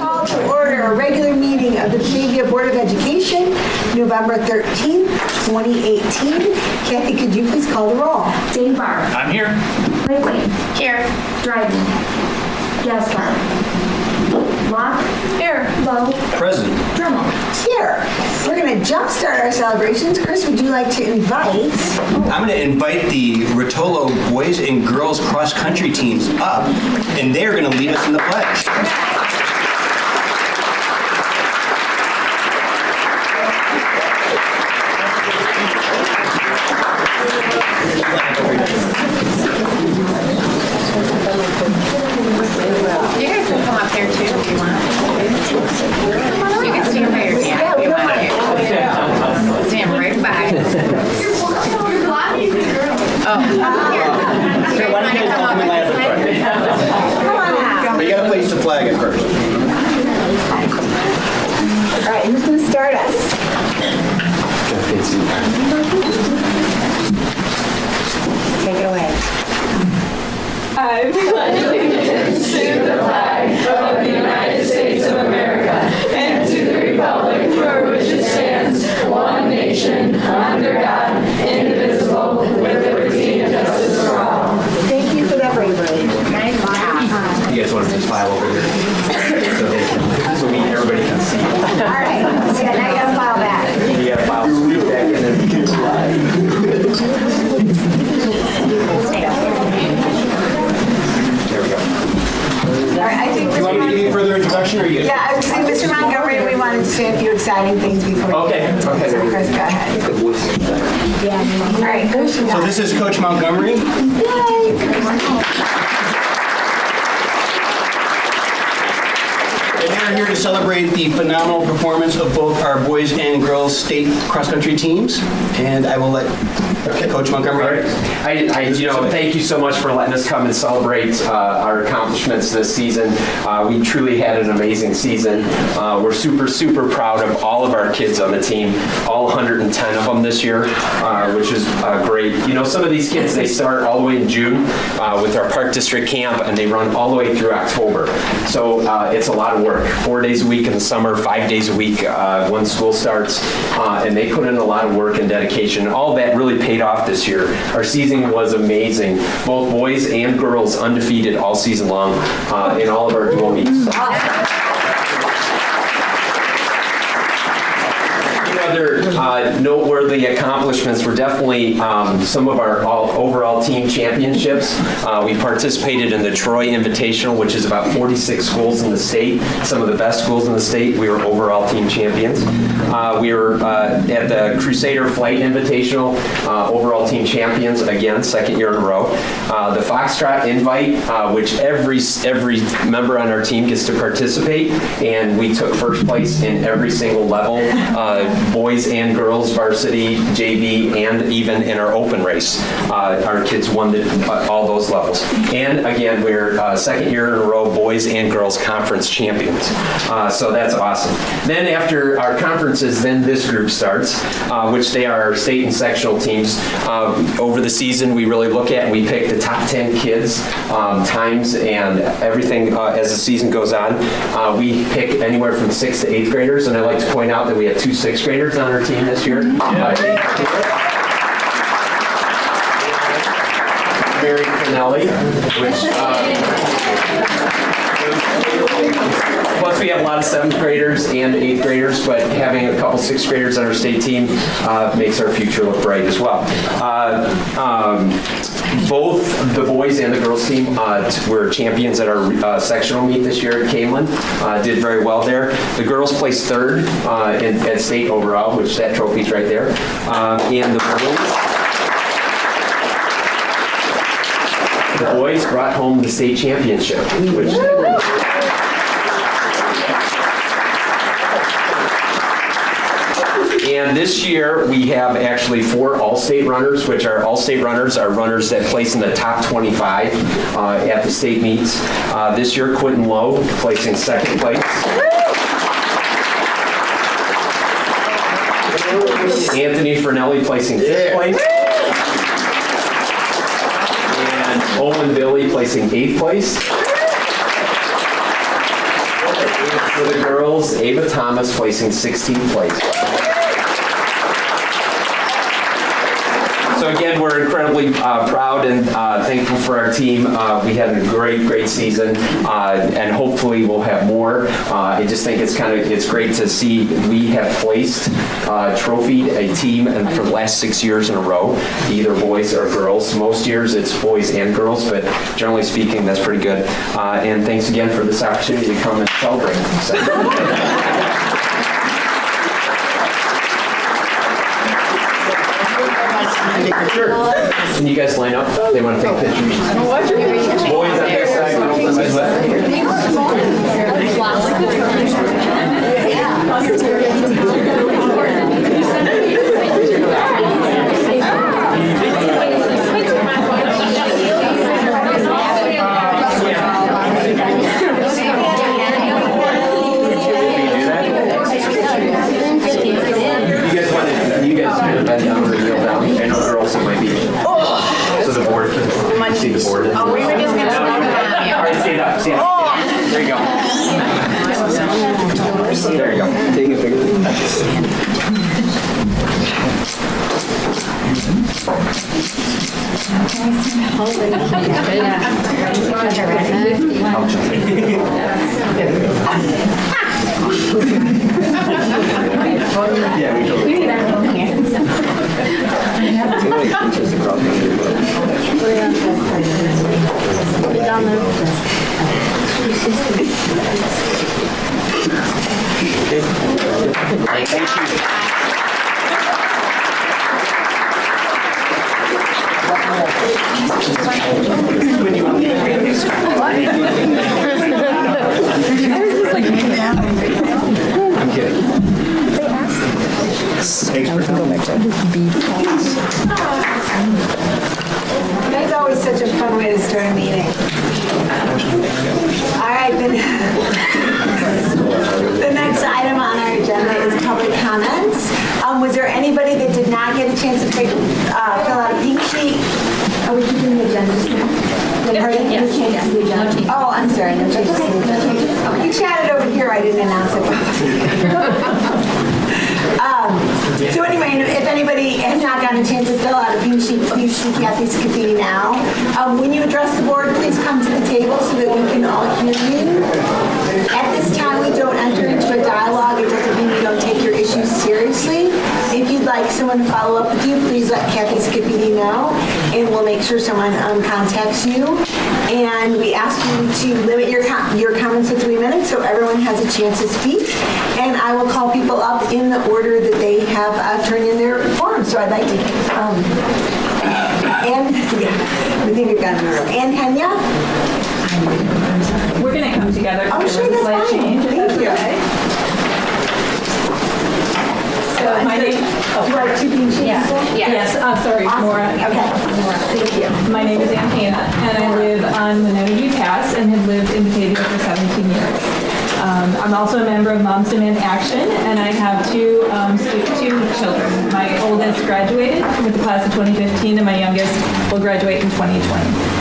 call to order a regular meeting of the Batavia Board of Education, November 13th, 2018. Kathy, could you please call the roll? Dave Barr. I'm here. Blakely. Here. Dryden. Gaspar. Locke. Here. Lowe. Present. Drummond. Here. We're going to jumpstart our celebrations. Chris, would you like to invite? I'm going to invite the Rotolo boys and girls cross country teams up, and they're going to lead us in the pledge. You guys can come up here too if you want. You can stand by your camp if you want to. Stand right by. Oh. Here, why don't you come up and Come on out. But you got to place the flag at first. All right, who's going to start us? Take it away. I pledge allegiance to the flag of the United States of America and to the republic for which it stands, one nation, under God, indivisible, with liberty and justice for all. Thank you for that bravery. You guys want to just file over here? So everybody can see. All right, so now you got to file back. You got to file back and then you can slide. There we go. All right, I think Do you want me to give you a further introduction, or you? Yeah, I was saying, Mr. Montgomery, we wanted to say a few exciting things before. Okay. So Chris, go ahead. All right, Coach. So this is Coach Montgomery. And they're here to celebrate the phenomenal performance of both our boys and girls state cross-country teams. And I will let Coach Montgomery. Thank you so much for letting us come and celebrate our accomplishments this season. We truly had an amazing season. We're super, super proud of all of our kids on the team, all 110 of them this year, which is great. You know, some of these kids, they start all the way in June with our Park District Camp, and they run all the way through October. So it's a lot of work. 4 days a week in the summer, 5 days a week when school starts, and they put in a lot of work and dedication. All that really paid off this year. Our season was amazing. Both boys and girls undefeated all season long in all of our dual meets. Other noteworthy accomplishments were definitely some of our overall team championships. We participated in the Troy Invitational, which is about 46 schools in the state, some of the best schools in the state. We were overall team champions. We were at the Crusader Flight Invitational, overall team champions, again, second year in a row. The Foxtrot Invite, which every member on our team gets to participate, and we took first place in every single level, boys and girls, varsity, JV, and even in our open race. Our kids won all those levels. And again, we're second year in a row, boys and girls conference champions. So that's awesome. Then after our conferences, then this group starts, which they are our state and sectional teams. Over the season, we really look at and we pick the top 10 kids, times and everything as the season goes on. We pick anywhere from 6th to 8th graders, and I'd like to point out that we have 2 6th graders on our team this year. Mary Finelli, which plus we have a lot of 7th graders and 8th graders, but having a couple 6th graders on our state team makes our future look bright as well. Both the boys and the girls team were champions at our sectional meet this year at Camelin. Did very well there. The girls placed 3rd at state overall, which that trophy's right there. And the boys brought home the state championship, which And this year, we have actually 4 All-State runners, which are All-State runners are runners that place in the top 25 at the state meets. This year, Quentin Lowe placing 2nd place. Anthony Fernelli placing 5th place. And Owen Billy placing 8th place. For the girls, Ava Thomas placing 16th place. So again, we're incredibly proud and thankful for our team. We had a great season, and hopefully we'll have more. I just think it's great to see we have placed, trophied a team and for the last 6 years in a row, either boys or girls. Most years it's boys and girls, but generally speaking, that's pretty good. And thanks again for this opportunity to come and celebrate. Can you guys line up? They want to take pictures. Boys on this side, girls on this side. You guys kind of bend down or kneel down. I know girls, it might be. So the board can see the board. Oh, we were just going to All right, stand up. There you go. There you go. Take a picture. Yeah, we totally. Thank you. I'm kidding. Thanks for coming. That's always such a fun way to start a meeting. All right, the next item on our agenda is public comments. Was there anybody that did not get a chance to fill out a pink sheet? Are we keeping the agenda now? Pardon? Yes. Oh, I'm sorry. No changes to the agenda. You chatted over here. I didn't announce it. So anyway, if anybody has not gotten a chance to fill out a pink sheet, please see Kathy Scafidi now. When you address the board, please come to the table so that we can all hear you. At this time, we don't enter into a dialogue. It doesn't mean we don't take your issues seriously. If you'd like someone to follow up with you, please let Kathy Scafidi know, and we'll make sure someone contacts you. And we ask you to limit your comments to 3 minutes so everyone has a chance to speak. And I will call people up in the order that they have turned in their forms. So I'd like to, we think we've got them in a row. Ann Kenya? We're going to come together. Oh, sure, that's Slight fine. change, if Thank that's you. okay. So my name, You like two pink sheets? yes, sorry, Maura. Okay. Thank you. My name is Ann Kena, and I live on Mononahue Pass and have lived in Batavia for 17 years. I'm also a member of Moms Demand Action, and I have two children. My oldest graduated with the class of 2015, and my youngest will graduate in 2020.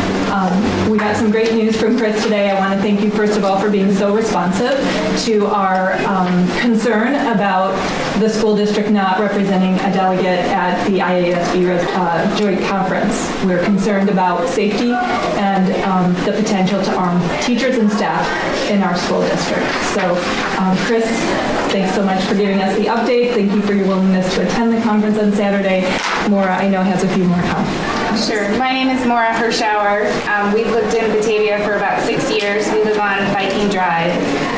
We got some great news from Chris today. I want to thank you, first of all, for being so responsive to our concern about the school district not representing a delegate at the IASB joint conference. We're concerned about safety and the potential to harm teachers and staff in our school district. So, Chris, thanks so much for giving us the update. Thank you for your willingness to attend the conference on Saturday. Maura, I know, has a few more comments. Sure. My name is Maura Hirschauer. We've lived in Batavia for about 6 years. We live on Viking Drive.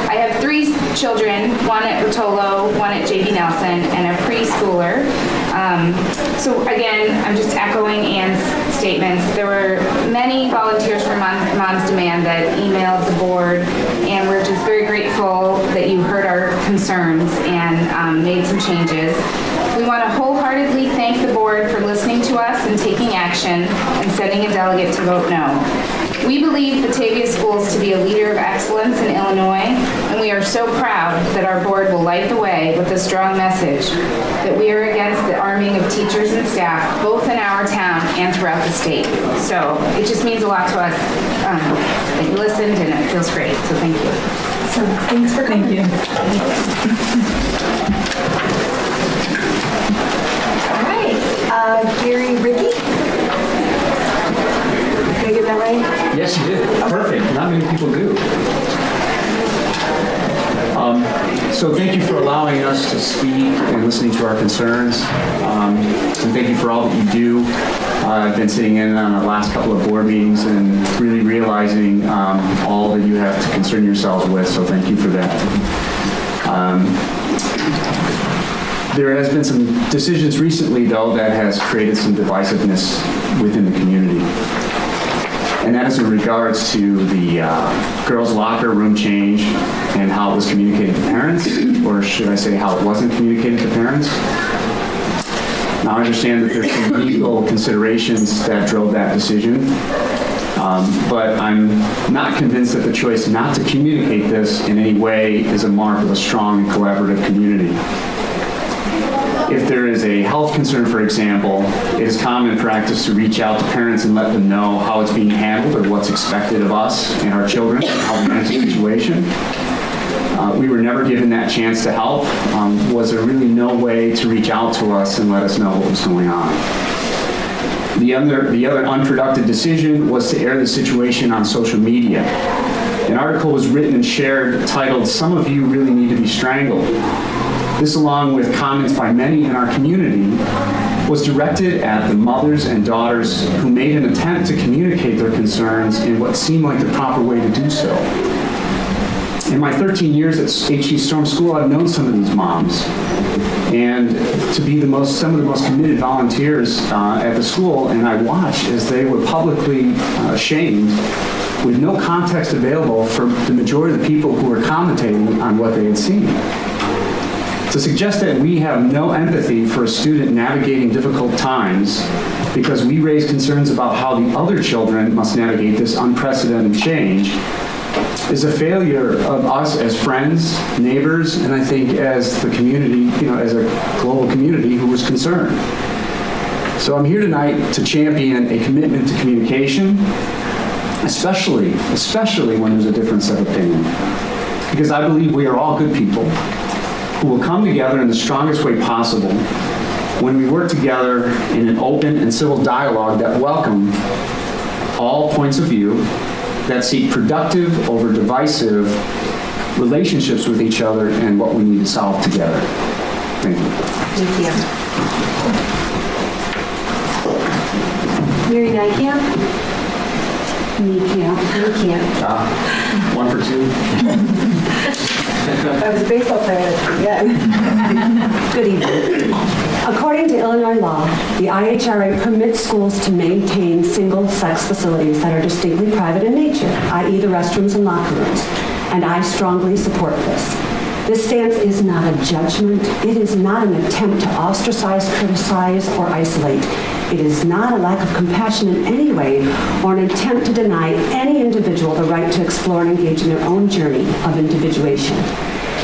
I have 3 children, one at Rotolo, one at J.B. Nelson, and a preschooler. So again, I'm just echoing Ann's statements. There were many volunteers from Moms Demand that emailed the board, and we're just very grateful that you heard our concerns and made some changes. We want to wholeheartedly thank the board for listening to us and taking action and sending a delegate to vote no. We believe Batavia Schools to be a leader of excellence in Illinois, and we are so proud that our board will light the way with a strong message that we are against the arming of teachers and staff, both in our town and throughout the state. So it just means a lot to us that you listened, and it feels great, so thank you. So thanks for coming. Thank All right, Gary Ricky. Did I get that right? Yes, you did. Perfect. Not many people do. So thank you for allowing us to speak and listening to our concerns. And thank you for all that you do. I've been sitting in on the last couple of board meetings and really realizing all that you have to concern yourselves with, so thank you for that. There has been some decisions recently, though, that has created some divisiveness within the community. And that is in regards to the girls' locker room change and how it was communicated to parents, or should I say how it wasn't communicated to parents. Now, I understand that there's some legal considerations that drove that decision, but I'm not convinced that the choice not to communicate this in any way is a mark of a strong and collaborative community. If there is a health concern, for example, it is common practice to reach out to parents and let them know how it's being handled or what's expected of us and our children, how we manage the situation. We were never given that chance to help. Was there really no way to reach out to us and let us know what was going on? The other unproductive decision was to air the situation on social media. An article was written and shared titled, "Some of You Really Need to Be Strangled." This, along with comments by many in our community, was directed at the mothers and daughters who made an attempt to communicate their concerns in what seemed like the proper way to do so. In my 13 years at HE Storm School, I've known some of these moms, and to be some of the most committed volunteers at the school, and I watched as they were publicly shamed with no context available for the majority of the people who were commentating on what they had seen. To suggest that we have no empathy for a student navigating difficult times because we raise concerns about how the other children must navigate this unprecedented change is a failure of us as friends, neighbors, and I think as the community, as a global community who was concerned. So I'm here tonight to champion a commitment to communication, especially when there's a difference of opinion. Because I believe we are all good people who will come together in the strongest way possible when we work together in an open and civil dialogue that welcome all points of view, that seek productive over divisive relationships with each other and what we need to solve together. Thank you. Thank you. Mary Nykamp? Nykamp. One for two. I was a baseball player, that's pretty good. Good evening. According to Illinois law, the IHRA permits schools to maintain single-sex facilities that are distinctly private in nature, i.e. the restrooms and locker rooms, and I strongly support this. This stance is not a judgment. It is not an attempt to ostracize, criticize, or isolate. It is not a lack of compassion in any way or an attempt to deny any individual the right to explore and engage in their own journey of individuation.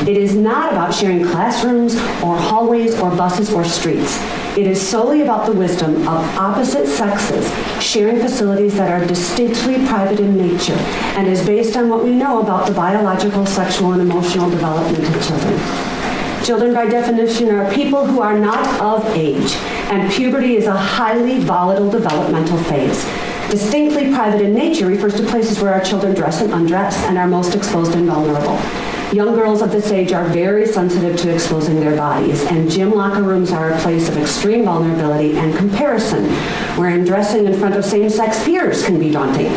It is not about sharing classrooms or hallways or buses or streets. It is solely about the wisdom of opposite sexes sharing facilities that are distinctly private in nature and is based on what we know about the biological, sexual, and emotional development of children. Children, by definition, are people who are not of age, and puberty is a highly volatile developmental phase. Distinctly private in nature refers to places where our children dress and undress and are most exposed and vulnerable. Young girls of this age are very sensitive to exposing their bodies, and gym locker rooms are a place of extreme vulnerability and comparison, wherein dressing in front of same-sex peers can be daunting.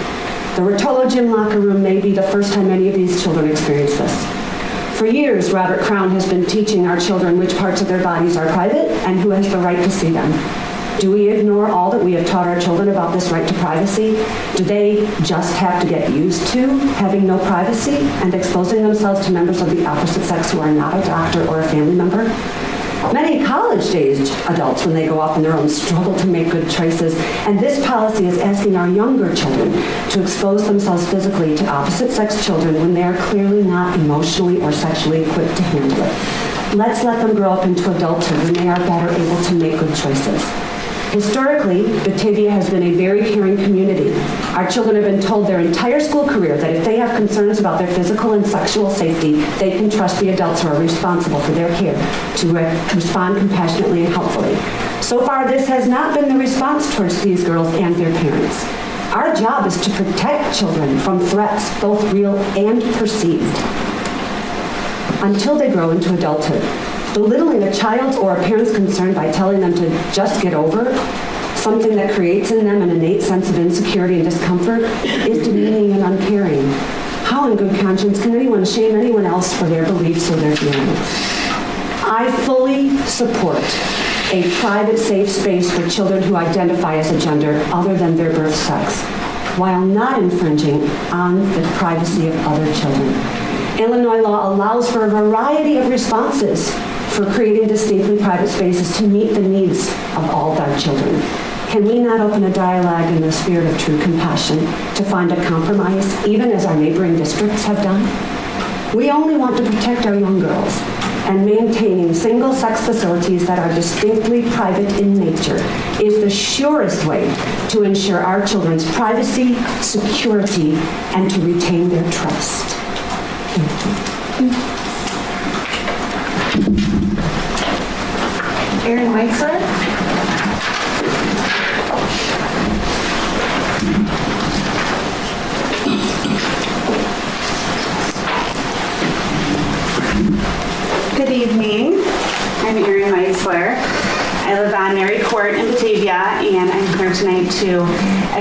The Rotolo gym locker room may be the first time any of these children experience this. For years, Robert Crown has been teaching our children which parts of their bodies are private and who has the right to see them. Do we ignore all that we have taught our children about this right to privacy? Do they just have to get used to having no privacy and exposing themselves to members of the opposite sex who are not a doctor or a family member? Many college-aged adults, when they go off on their own, struggle to make good choices, and this policy is asking our younger children to expose themselves physically to opposite-sex children when they are clearly not emotionally or sexually equipped to handle it. Let's let them grow up into adulthood when they are better able to make good choices. Historically, Batavia has been a very caring community. Our children have been told their entire school career that if they have concerns about their physical and sexual safety, they can trust the adults who are responsible for their care to respond compassionately and helpfully. So far, this has not been the response towards these girls and their parents. Our job is to protect children from threats, both real and perceived, until they grow into adulthood. Belittling a child's or a parent's concern by telling them to just get over it, something that creates in them an innate sense of insecurity and discomfort, is demeaning and uncaring. How in good conscience can anyone shame anyone else for their beliefs or their feelings? I fully support a private, safe space for children who identify as a gender other than their birth sex, while not infringing on the privacy of other children. Illinois law allows for a variety of responses for creating distinctly private spaces to meet the needs of all of our children. Can we not open a dialogue in the spirit of true compassion to find a compromise, even as our neighboring districts have done? We only want to protect our young girls, and maintaining single-sex facilities that are distinctly private in nature is the surest way to ensure our children's privacy, security, and to retain their trust. Erin Weitzler? Good evening. I'm Erin Meisler. I live on Mary Court in Batavia, and I'm here tonight to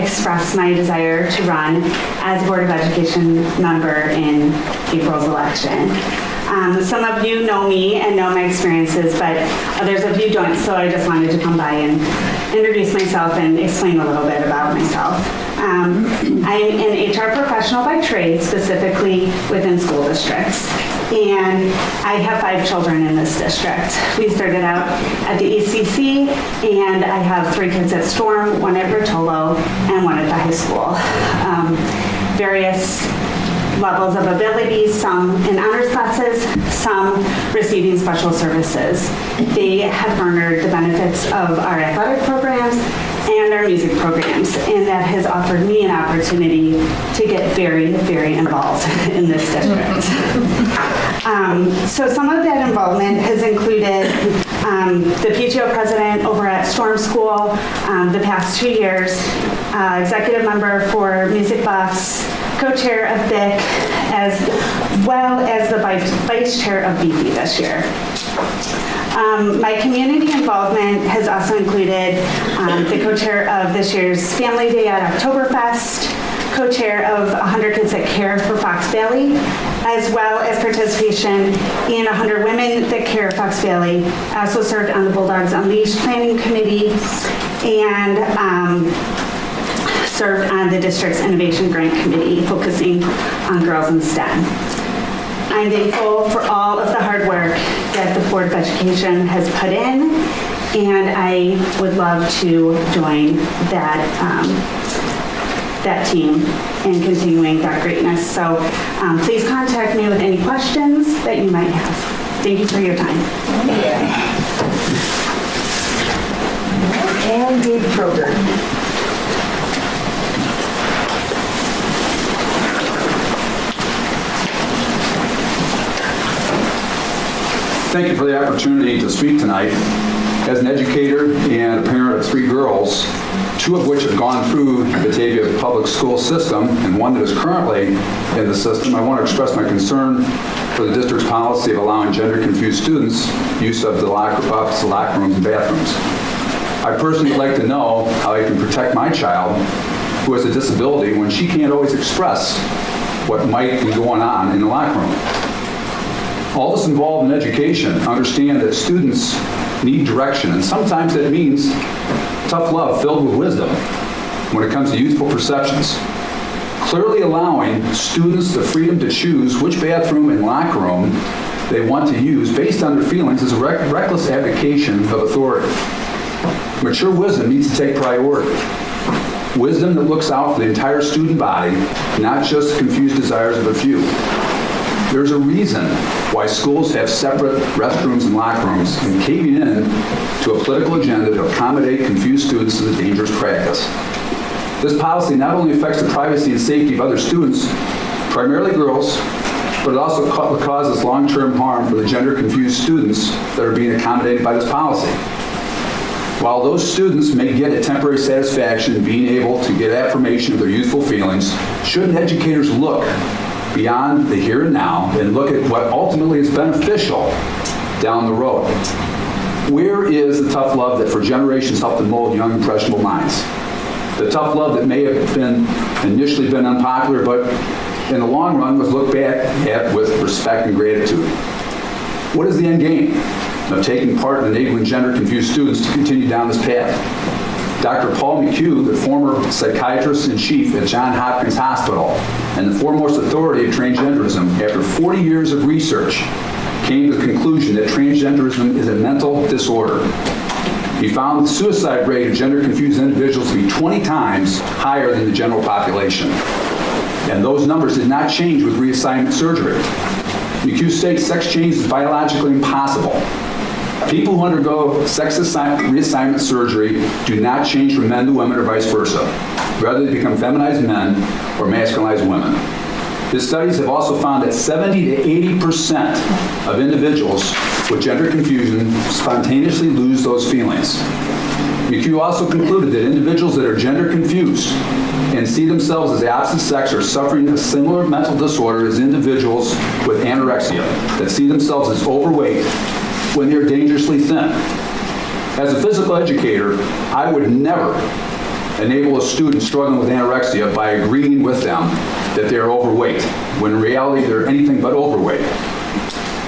express my desire to run as Board of Education member in April's election. Some of you know me and know my experiences, but others of you don't, so I just wanted to come by and introduce myself and explain a little bit about myself. I'm an HR professional by trade, specifically within school districts, and I have 5 children in this district. We started out at the ACC, and I have 3 kids at Storm, 1 at Bertolo, and 1 at the high school. Various levels of abilities, some in honors classes, some receiving special services. They have garnered the benefits of our athletic programs and our music programs, and that has offered me an opportunity to get very, very involved in this district. So some of that involvement has included the PTO president over at Storm School the past 2 years, executive member for Music Buffs, co-chair of BIC, as well as the vice chair of BEFI this year. My community involvement has also included the co-chair of this year's Family Day at Oktoberfest, co-chair of 100 Kids That Care for Fox Valley, as well as participation in 100 Women That Care Fox Valley. I also served on the Bulldogs Unleashed Planning Committee and served on the district's Innovation Grant Committee, focusing on girls in STEM. I'm thankful for all of the hard work that the Board of Education has put in, and I would love to join that team in continuing that greatness. So please contact me with any questions that you might have. Thank you for your time. And Dave Kroger. Thank you for the opportunity to speak tonight. As an educator and a parent of 3 girls, 2 of which have gone through the Batavia public school system and 1 that is currently in the system, I want to express my concern for the district's policy of allowing gender-confused students use of the locker rooms and bathrooms. I personally would like to know how I can protect my child who has a disability when she can't always express what might be going on in the locker room. All of us involved in education understand that students need direction, and sometimes that means tough love filled with wisdom when it comes to youthful perceptions. Clearly allowing students the freedom to choose which bathroom and locker room they want to use based on their feelings is a reckless abdication of authority. Mature wisdom needs to take priority. Wisdom that looks out for the entire student body, not just the confused desires of a few. There's a reason why schools have separate restrooms and locker rooms, and caving in to a political agenda to accommodate confused students is a dangerous practice. This policy not only affects the privacy and safety of other students, primarily girls, but it also causes long-term harm for the gender-confused students that are being accommodated by this policy. While those students may get a temporary satisfaction in being able to get affirmation of their youthful feelings, shouldn't educators look beyond the here and now and look at what ultimately is beneficial down the road? Where is the tough love that for generations helped to mold young, impressionable minds? The tough love that may have initially been unpopular, but in the long run was looked back at with respect and gratitude. What is the end game of taking part in enabling gender-confused students to continue down this path? Dr. Paul McHugh, the former psychiatrist-in-chief at Johns Hopkins Hospital and the foremost authority of transgenderism, after 40 years of research, came to the conclusion that transgenderism is a mental disorder. He found the suicide rate of gender-confused individuals to be 20 times higher than the general population. And those numbers did not change with reassignment surgery. McHugh states sex change is biologically impossible. People who undergo sex reassignment surgery do not change from men to women or vice versa. Rather, they become feminized men or masculinized women. His studies have also found that 70 to 80% of individuals with gender confusion spontaneously lose those feelings. McHugh also concluded that individuals that are gender confused and see themselves as the opposite sex are suffering a similar mental disorder as individuals with anorexia that see themselves as overweight when they're dangerously thin. As a physical educator, I would never enable a student struggling with anorexia by agreeing with them that they're overweight, when in reality they're anything but overweight.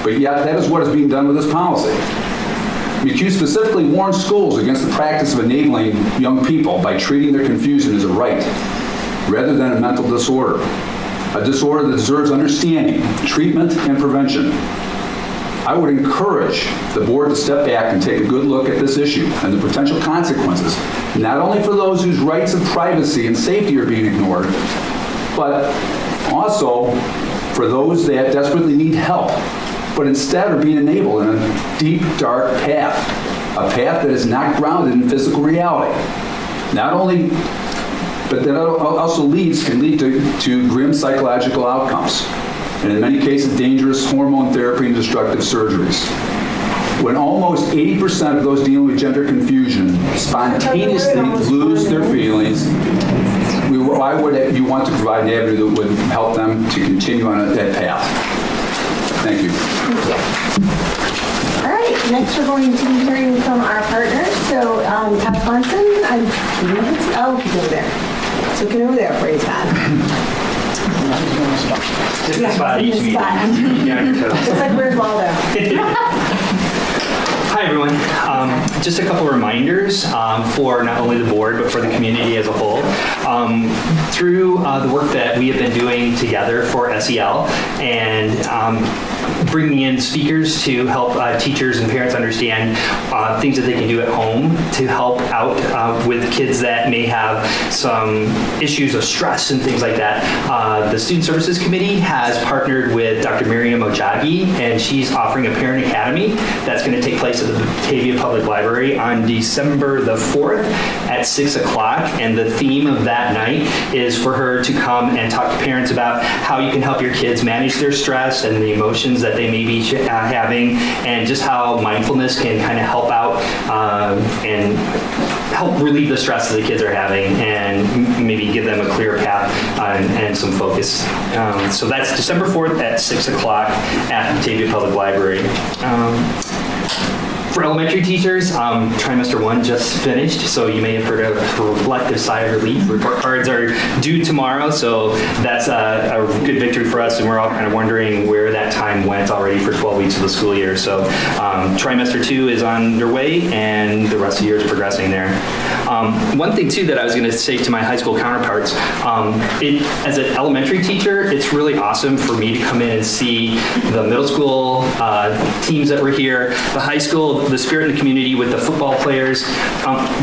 But yet, that is what is being done with this policy. McHugh specifically warned schools against the practice of enabling young people by treating their confusion as a right, rather than a mental disorder, a disorder that deserves understanding, treatment, and prevention. I would encourage the board to step back and take a good look at this issue and the potential consequences, not only for those whose rights of privacy and safety are being ignored, but also for those that desperately need help, but instead are being enabled in a deep, dark path, a path that is not grounded in physical reality. Not only, but that also can lead to grim psychological outcomes, and in many cases, dangerous hormone therapy and destructive surgeries. When almost 80% of those dealing with gender confusion spontaneously lose their feelings, why would you want to provide an avenue that would help them to continue on that path? Thank you. All right, next we're going to be hearing from our partners. So, Todd Swanson, he's over there. So get over there for you, Todd. Different spot each meeting. It's like, where's Waldo? Hi, everyone. Just a couple reminders for not only the board, but for the community as a whole. Through the work that we have been doing together for SEL and bringing in speakers to help teachers and parents understand things that they can do at home to help out with kids that may have some issues of stress and things like that. The Student Services Committee has partnered with Dr. Miriam Ojagi, and she's offering a Parent Academy that's going to take place at the Batavia Public Library on December the 4th at 6 o'clock. And the theme of that night is for her to come and talk to parents about how you can help your kids manage their stress and the emotions that they may be having, and just how mindfulness can kind of help out and help relieve the stress that the kids are having and maybe give them a clear path and some focus. So that's December 4th at 6 o'clock at Batavia Public Library. For elementary teachers, trimester 1 just finished, so you may have heard a reflective sigh of relief. Report cards are due tomorrow, so that's a good victory for us, and we're all kind of wondering where that time went already for 12 weeks of the school year. So trimester 2 is underway, and the rest of the year is progressing there. One thing, too, that I was going to say to my high school counterparts, as an elementary teacher, it's really awesome for me to come in and see the middle school teams that were here, the high school, the spirit in the community with the football players.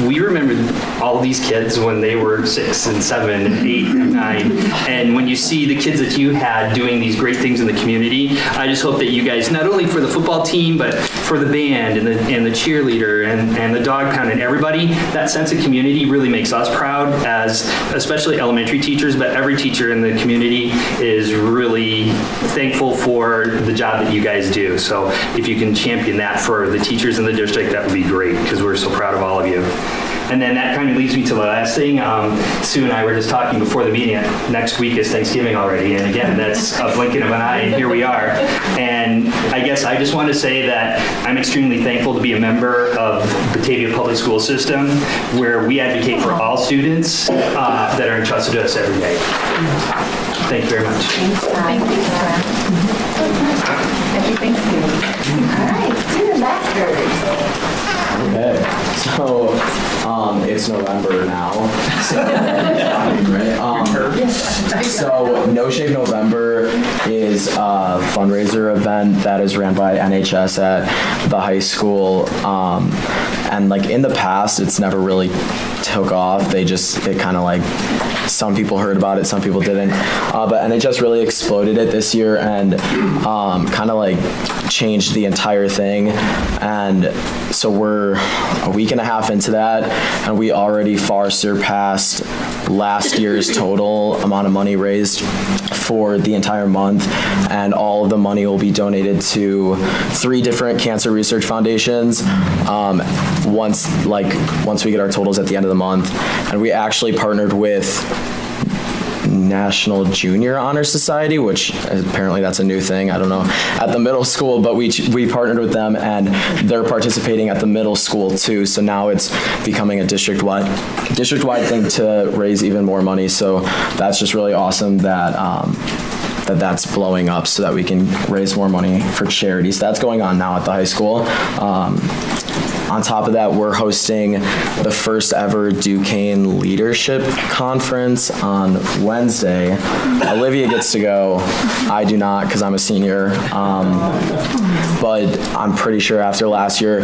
We remember all these kids when they were 6 and 7 and 8 and 9. And when you see the kids that you had doing these great things in the community, I just hope that you guys, not only for the football team, but for the band and the cheerleader and the dog pound and everybody, that sense of community really makes us proud as especially elementary teachers, but every teacher in the community is really thankful for the job that you guys do. So if you can champion that for the teachers in the district, that would be great because we're so proud of all of you. And then that kind of leads me to the last thing. Sue and I were just talking before the meeting. Next week is Thanksgiving already. And again, that's a blinking of an eye, and here we are. And I guess I just want to say that I'm extremely thankful to be a member of Batavia Public School System, where we advocate for all students that are entrusted to us every day. Thank you very much. Thank you. Happy Thanksgiving. All right, student ambassadors. Okay, so it's November now. So, right? So No Shave November is a fundraiser event that is ran by NHS at the high school. And like in the past, it's never really took off. It kind of like, some people heard about it, some people didn't. But NHS really exploded it this year and kind of like changed the entire thing. And so we're a week and a half into that, and we already far surpassed last year's total amount of money raised for the entire month, and all of the money will be donated to 3 different cancer research foundations once we get our totals at the end of the month. And we actually partnered with National Junior Honor Society, which apparently that's a new thing, I don't know, at the middle school, but we partnered with them and they're participating at the middle school too. So now it's becoming a district-wide thing to raise even more money. So that's just really awesome that that's blowing up so that we can raise more money for charities. That's going on now at the high school. On top of that, we're hosting the first ever Duquesne Leadership Conference on Wednesday. Olivia gets to go. I do not because I'm a senior. But I'm pretty sure after last year,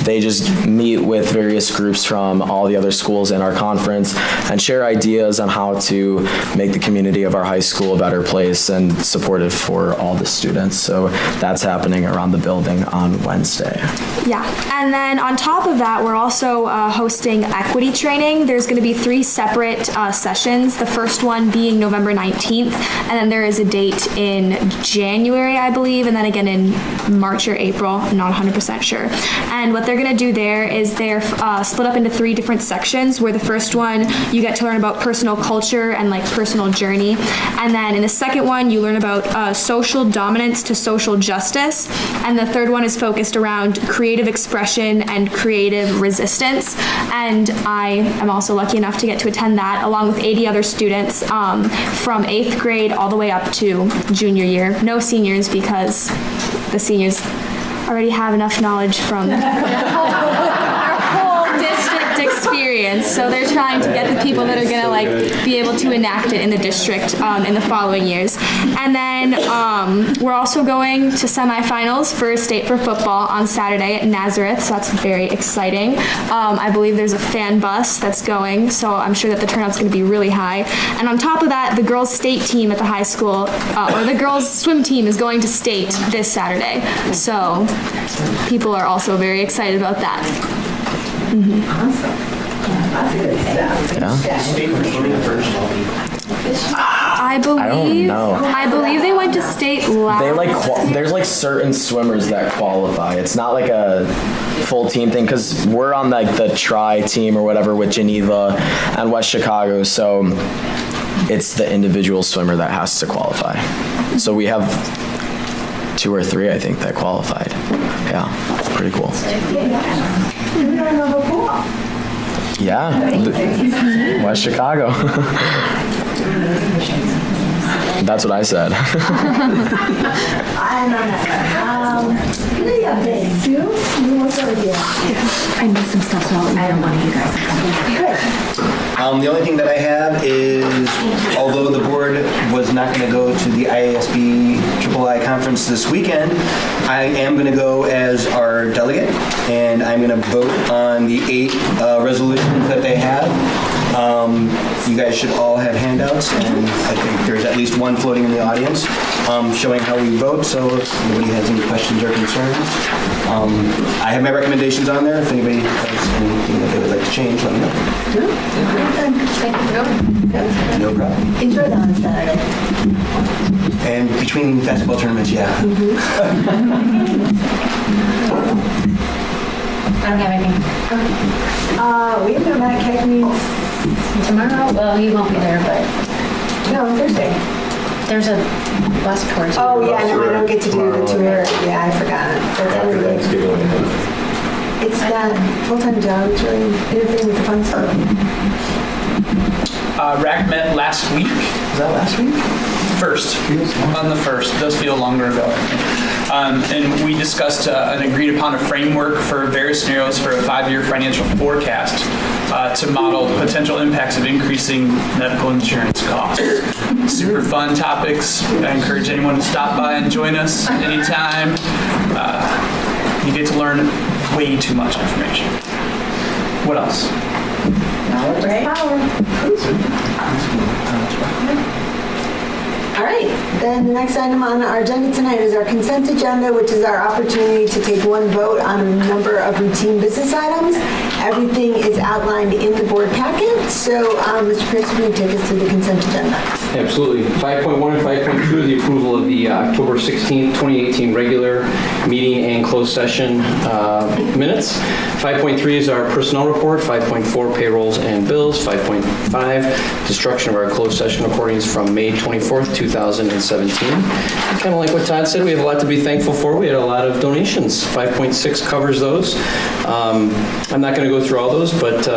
they just meet with various groups from all the other schools in our conference and share ideas on how to make the community of our high school a better place and supportive for all the students. So that's happening around the building on Wednesday. Yeah, and then on top of that, we're also hosting equity training. There's going to be 3 separate sessions, the first one being November 19th, and then there is a date in January, I believe, and then again in March or April, I'm not 100% sure. And what they're going to do there is they're split up into 3 different sections, where the first one, you get to learn about personal culture and like personal journey. And then in the second one, you learn about social dominance to social justice. And the third one is focused around creative expression and creative resistance. And I am also lucky enough to get to attend that along with 80 other students from 8th grade all the way up to junior year. No seniors because the seniors already have enough knowledge from our whole district experience. So they're trying to get the people that are going to like be able to enact it in the district in the following years. And then we're also going to semifinals for state for football on Saturday at Nazareth. So that's very exciting. I believe there's a fan bus that's going, so I'm sure that the turnout's going to be really high. And on top of that, the girls' state team at the high school, or the girls' swim team, is going to state this Saturday. So people are also very excited about that. Mm-hmm. Awesome. That's good stuff. I believe they went to state last. They there's like certain swimmers that qualify. It's not like a full team thing because we're on like the tri team or whatever with Geneva and West Chicago. So it's the individual swimmer that has to qualify. So we have 2 or 3, I think, that qualified. Yeah, it's pretty cool. Yeah, West Chicago. That's what I said. I know that. Any updates? Sue, you want to start with you? I missed some stuff, so I don't want you guys to come. Good. The only thing that I have is, although the board was not going to go to the IASB III conference this weekend, I am going to go as our delegate, and I'm going to vote on the 8 resolutions that they have. You guys should all have handouts, and I think there's at least one floating in the audience showing how we vote, so if nobody has any questions or concerns. I have my recommendations on there. If anybody has anything that they would like to change, let me know. Thank you for going. No problem. Enjoy that on Saturday. And between basketball tournaments, yeah. I don't have anything. We have no Matt Keck meets Tomorrow? Well, you won't be there, but no, on Thursday. there's a bus tour. Oh, yeah, no, I don't get to do the tour. Yeah, I forgot. That's After Thanksgiving. It's that full-time job. It's really interfering with the fun stuff. RAC met last week. Is that last week? First, on the 1st. Does feel longer ago. And we discussed and agreed upon a framework for various scenarios for a 5-year financial forecast to model potential impacts of increasing medical insurance costs. Super fun topics. I encourage anyone to stop by and join us anytime. You get to learn way too much information. What else? Knowledge is power. All right, then the next item on our agenda tonight is our consent agenda, which is our opportunity to take one vote on a number of routine business items. Everything is outlined in the board packet, so Mr. Pierce, will you take us through the consent agenda? Absolutely. 5.1 and 5.2 are the approval of the October 16th, 2018 regular meeting and closed session minutes. 5.3 is our personnel report. 5.4 payrolls and bills. 5.5 destruction of our closed session recordings from May 24th, 2017. Kind of like what Todd said, we have a lot to be thankful for. We had a lot of donations. 5.6 covers those. I'm not going to go through all those, but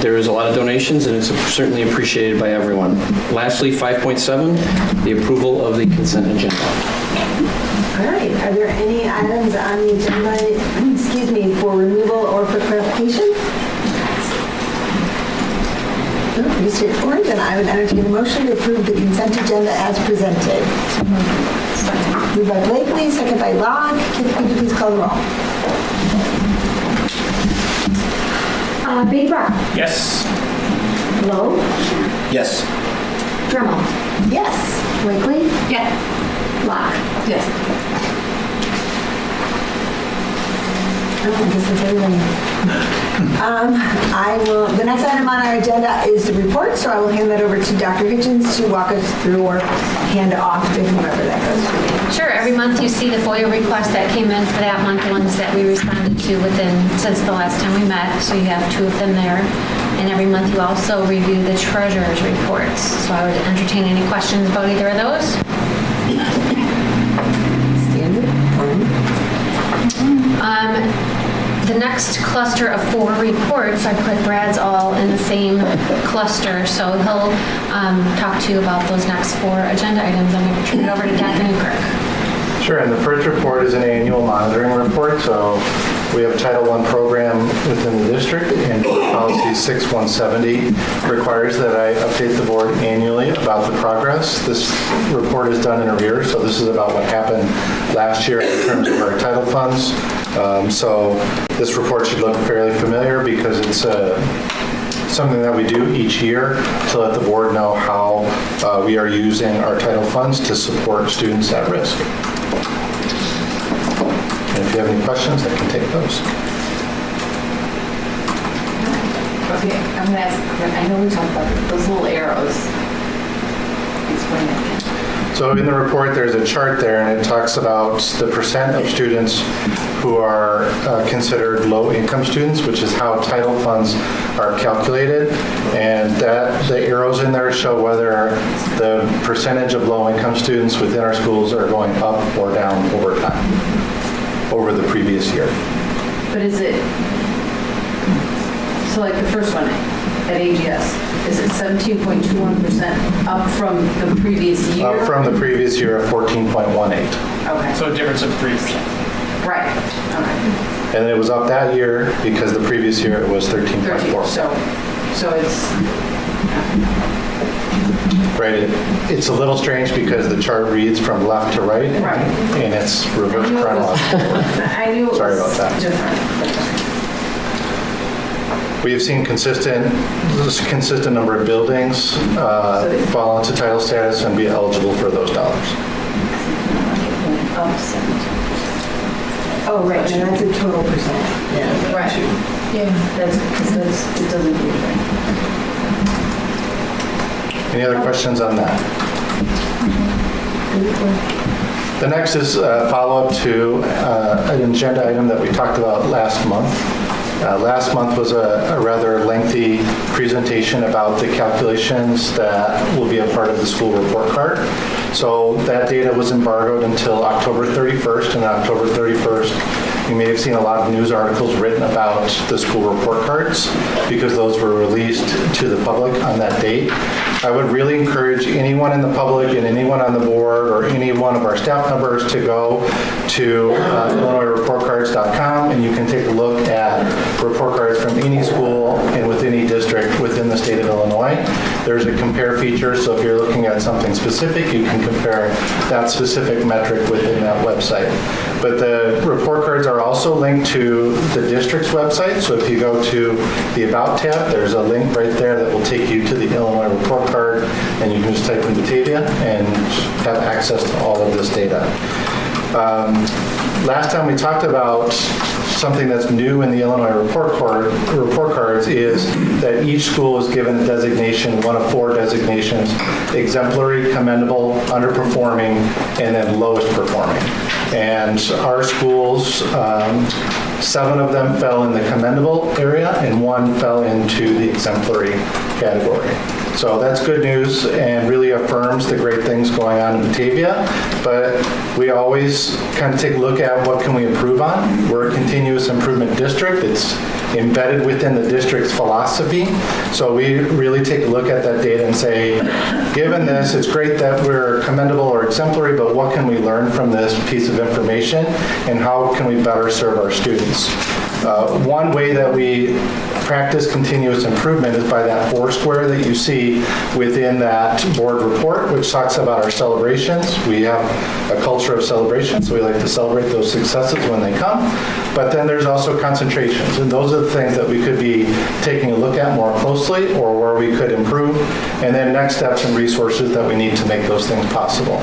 there is a lot of donations, and it's certainly appreciated by everyone. Lastly, 5.7, the approval of the consent agenda. All right, are there any items on the agenda, excuse me, for removal or for clarification? No, pretty straightforward. Then I would entertain a motion to approve the consent agenda as presented. Moved by Blakely, second by Locke. Could you please call the roll? Big Rock. Yes. Lowe. Yes. Dremel. Yes. Blakely. Yeah. Locke. Yes. Oh, I guess that's everybody. The next item on our agenda is the report, so I will hand that over to Dr. Hitchens to walk us through or hand off to whoever that goes to. Sure. Every month you see the FOIA requests that came in for that month, ones that we responded to since the last time we met. So you have 2 of them there. And every month you also review the treasurer's reports. So I would entertain any questions about either of those. Standard. The next cluster of 4 reports, I put Brad's all in the same cluster, so he'll talk to you about those next 4 agenda items. I'm going to turn it over to Dr. Newkirk. Sure, and the first report is an annual monitoring report, so we have a Title I program within the district, and policy 6170 requires that I update the board annually about the progress. This report is done in arrears, so this is about what happened last year in terms of our title funds. So this report should look fairly familiar because it's something that we do each year to let the board know how we are using our title funds to support students at risk. And if you have any questions, I can take those. Okay, I'm going to ask, I know we talked about those little arrows. Explain it. So in the report, there's a chart there, and it talks about the percent of students who are considered low-income students, which is how title funds are calculated. And the arrows in there show whether the percentage of low-income students within our schools are going up or down over time, over the previous year. But is it, so like the first one at AGS, is it 17.21% up from the previous year? Up from the previous year of 14.18. Okay. So a difference of 3%. Right. Okay. And it was up that year because the previous year it was 13.4. So So it's, Right, it's a little strange because the chart reads from left to right. Right. And it's reverse chronological. I knew it Sorry about was that. different. We have seen consistent number of buildings fall into title status and be eligible for those dollars. Oh, right, and that's a total percent. Yeah. Right. Yeah. That's, it doesn't do anything. Any other questions on that? The next is a follow-up to an agenda item that we talked about last month. Last month was a rather lengthy presentation about the calculations that will be a part of the school report card. So that data was embargoed until October 31st, and October 31st, you may have seen a lot of news articles written about the school report cards because those were released to the public on that date. I would really encourage anyone in the public and anyone on the board or any one of our staff members to go to IllinoisReportCards.com, and you can take a look at report cards from any school and with any district within the state of Illinois. There's a compare feature, so if you're looking at something specific, you can compare that specific metric within that website. But the report cards are also linked to the district's website, so if you go to the About tab, there's a link right there that will take you to the Illinois report card, and you can just type in Batavia and have access to all of this data. Last time we talked about something that's new in the Illinois report cards is that each school is given a designation, one of 4 designations: exemplary, commendable, underperforming, and then lowest performing. And our schools, 7 of them fell in the commendable area and 1 fell into the exemplary category. So that's good news and really affirms the great things going on in Batavia. But we always kind of take a look at what can we improve on. We're a continuous improvement district. It's embedded within the district's philosophy. So we really take a look at that data and say, given this, it's great that we're commendable or exemplary, but what can we learn from this piece of information and how can we better serve our students? One way that we practice continuous improvement is by that 4 square that you see within that board report, which talks about our celebrations. We have a culture of celebration, so we like to celebrate those successes when they come. But then there's also concentrations, and those are the things that we could be taking a look at more closely or where we could improve, and then next steps and resources that we need to make those things possible.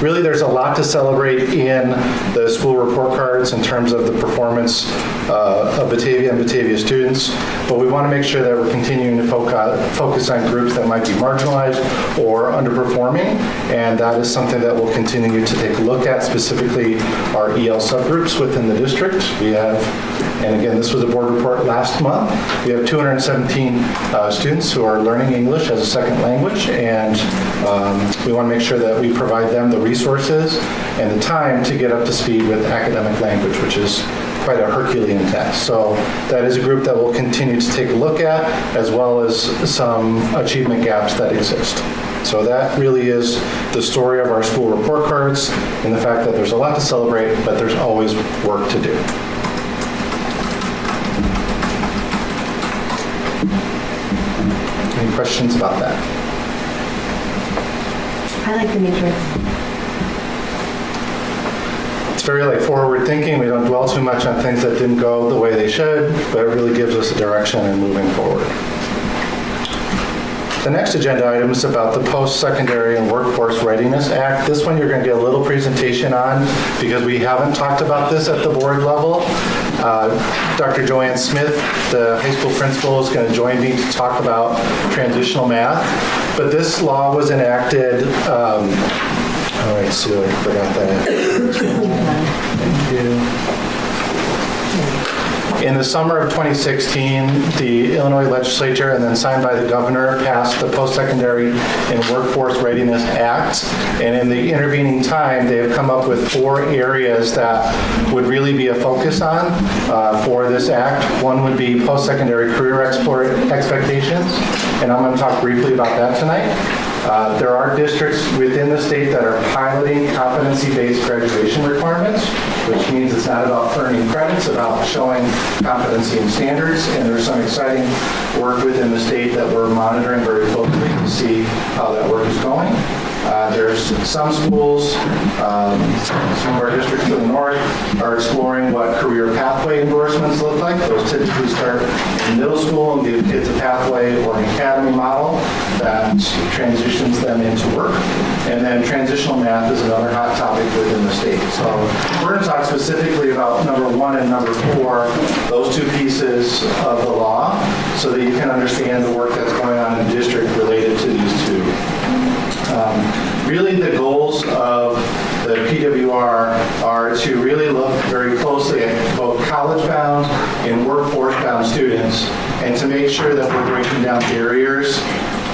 Really, there's a lot to celebrate in the school report cards in terms of the performance of Batavia and Batavia students, but we want to make sure that we're continuing to focus on groups that might be marginalized or underperforming, and that is something that we'll continue to take a look at, specifically our EL subgroups within the district. We have, and again, this was a board report last month, we have 217 students who are learning English as a second language, and we want to make sure that we provide them the resources and the time to get up to speed with academic language, which is quite a Herculean task. So that is a group that we'll continue to take a look at, as well as some achievement gaps that exist. So that really is the story of our school report cards and the fact that there's a lot to celebrate, but there's always work to do. Any questions about that? I like the matrix. It's very forward thinking. We don't dwell too much on things that didn't go the way they should, but it really gives us a direction in moving forward. The next agenda item is about the Post-Secondary and Workforce Readiness Act. This one you're going to get a little presentation on because we haven't talked about this at the board level. Dr. Joanne Smith, the high school principal, is going to join me to talk about transitional math. But this law was enacted, all right, Sue, I forgot that. Thank you. In the summer of 2016, the Illinois legislature and then signed by the governor passed the Post-Secondary and Workforce Readiness Act. And in the intervening time, they have come up with 4 areas that would really be a focus on for this act. One would be post-secondary career expectations, and I'm going to talk briefly about that tonight. There are districts within the state that are piloting competency-based graduation requirements, which means it's not about earning credits, about showing competency and standards. And there's some exciting work within the state that we're monitoring very closely to see how that work is going. There's some schools, some of our districts to the north are exploring what career pathway endorsements look like. Those typically start in middle school and give kids a pathway or an academy model that transitions them into work. And then transitional math is another hot topic within the state. So we're going to talk specifically about number 1 and number 4, those two pieces of the law, so that you can understand the work that's going on in the district related to these two. Really, the goals of the PWR are to really look very closely at both college-bound and workforce-bound students, and to make sure that we're breaking down barriers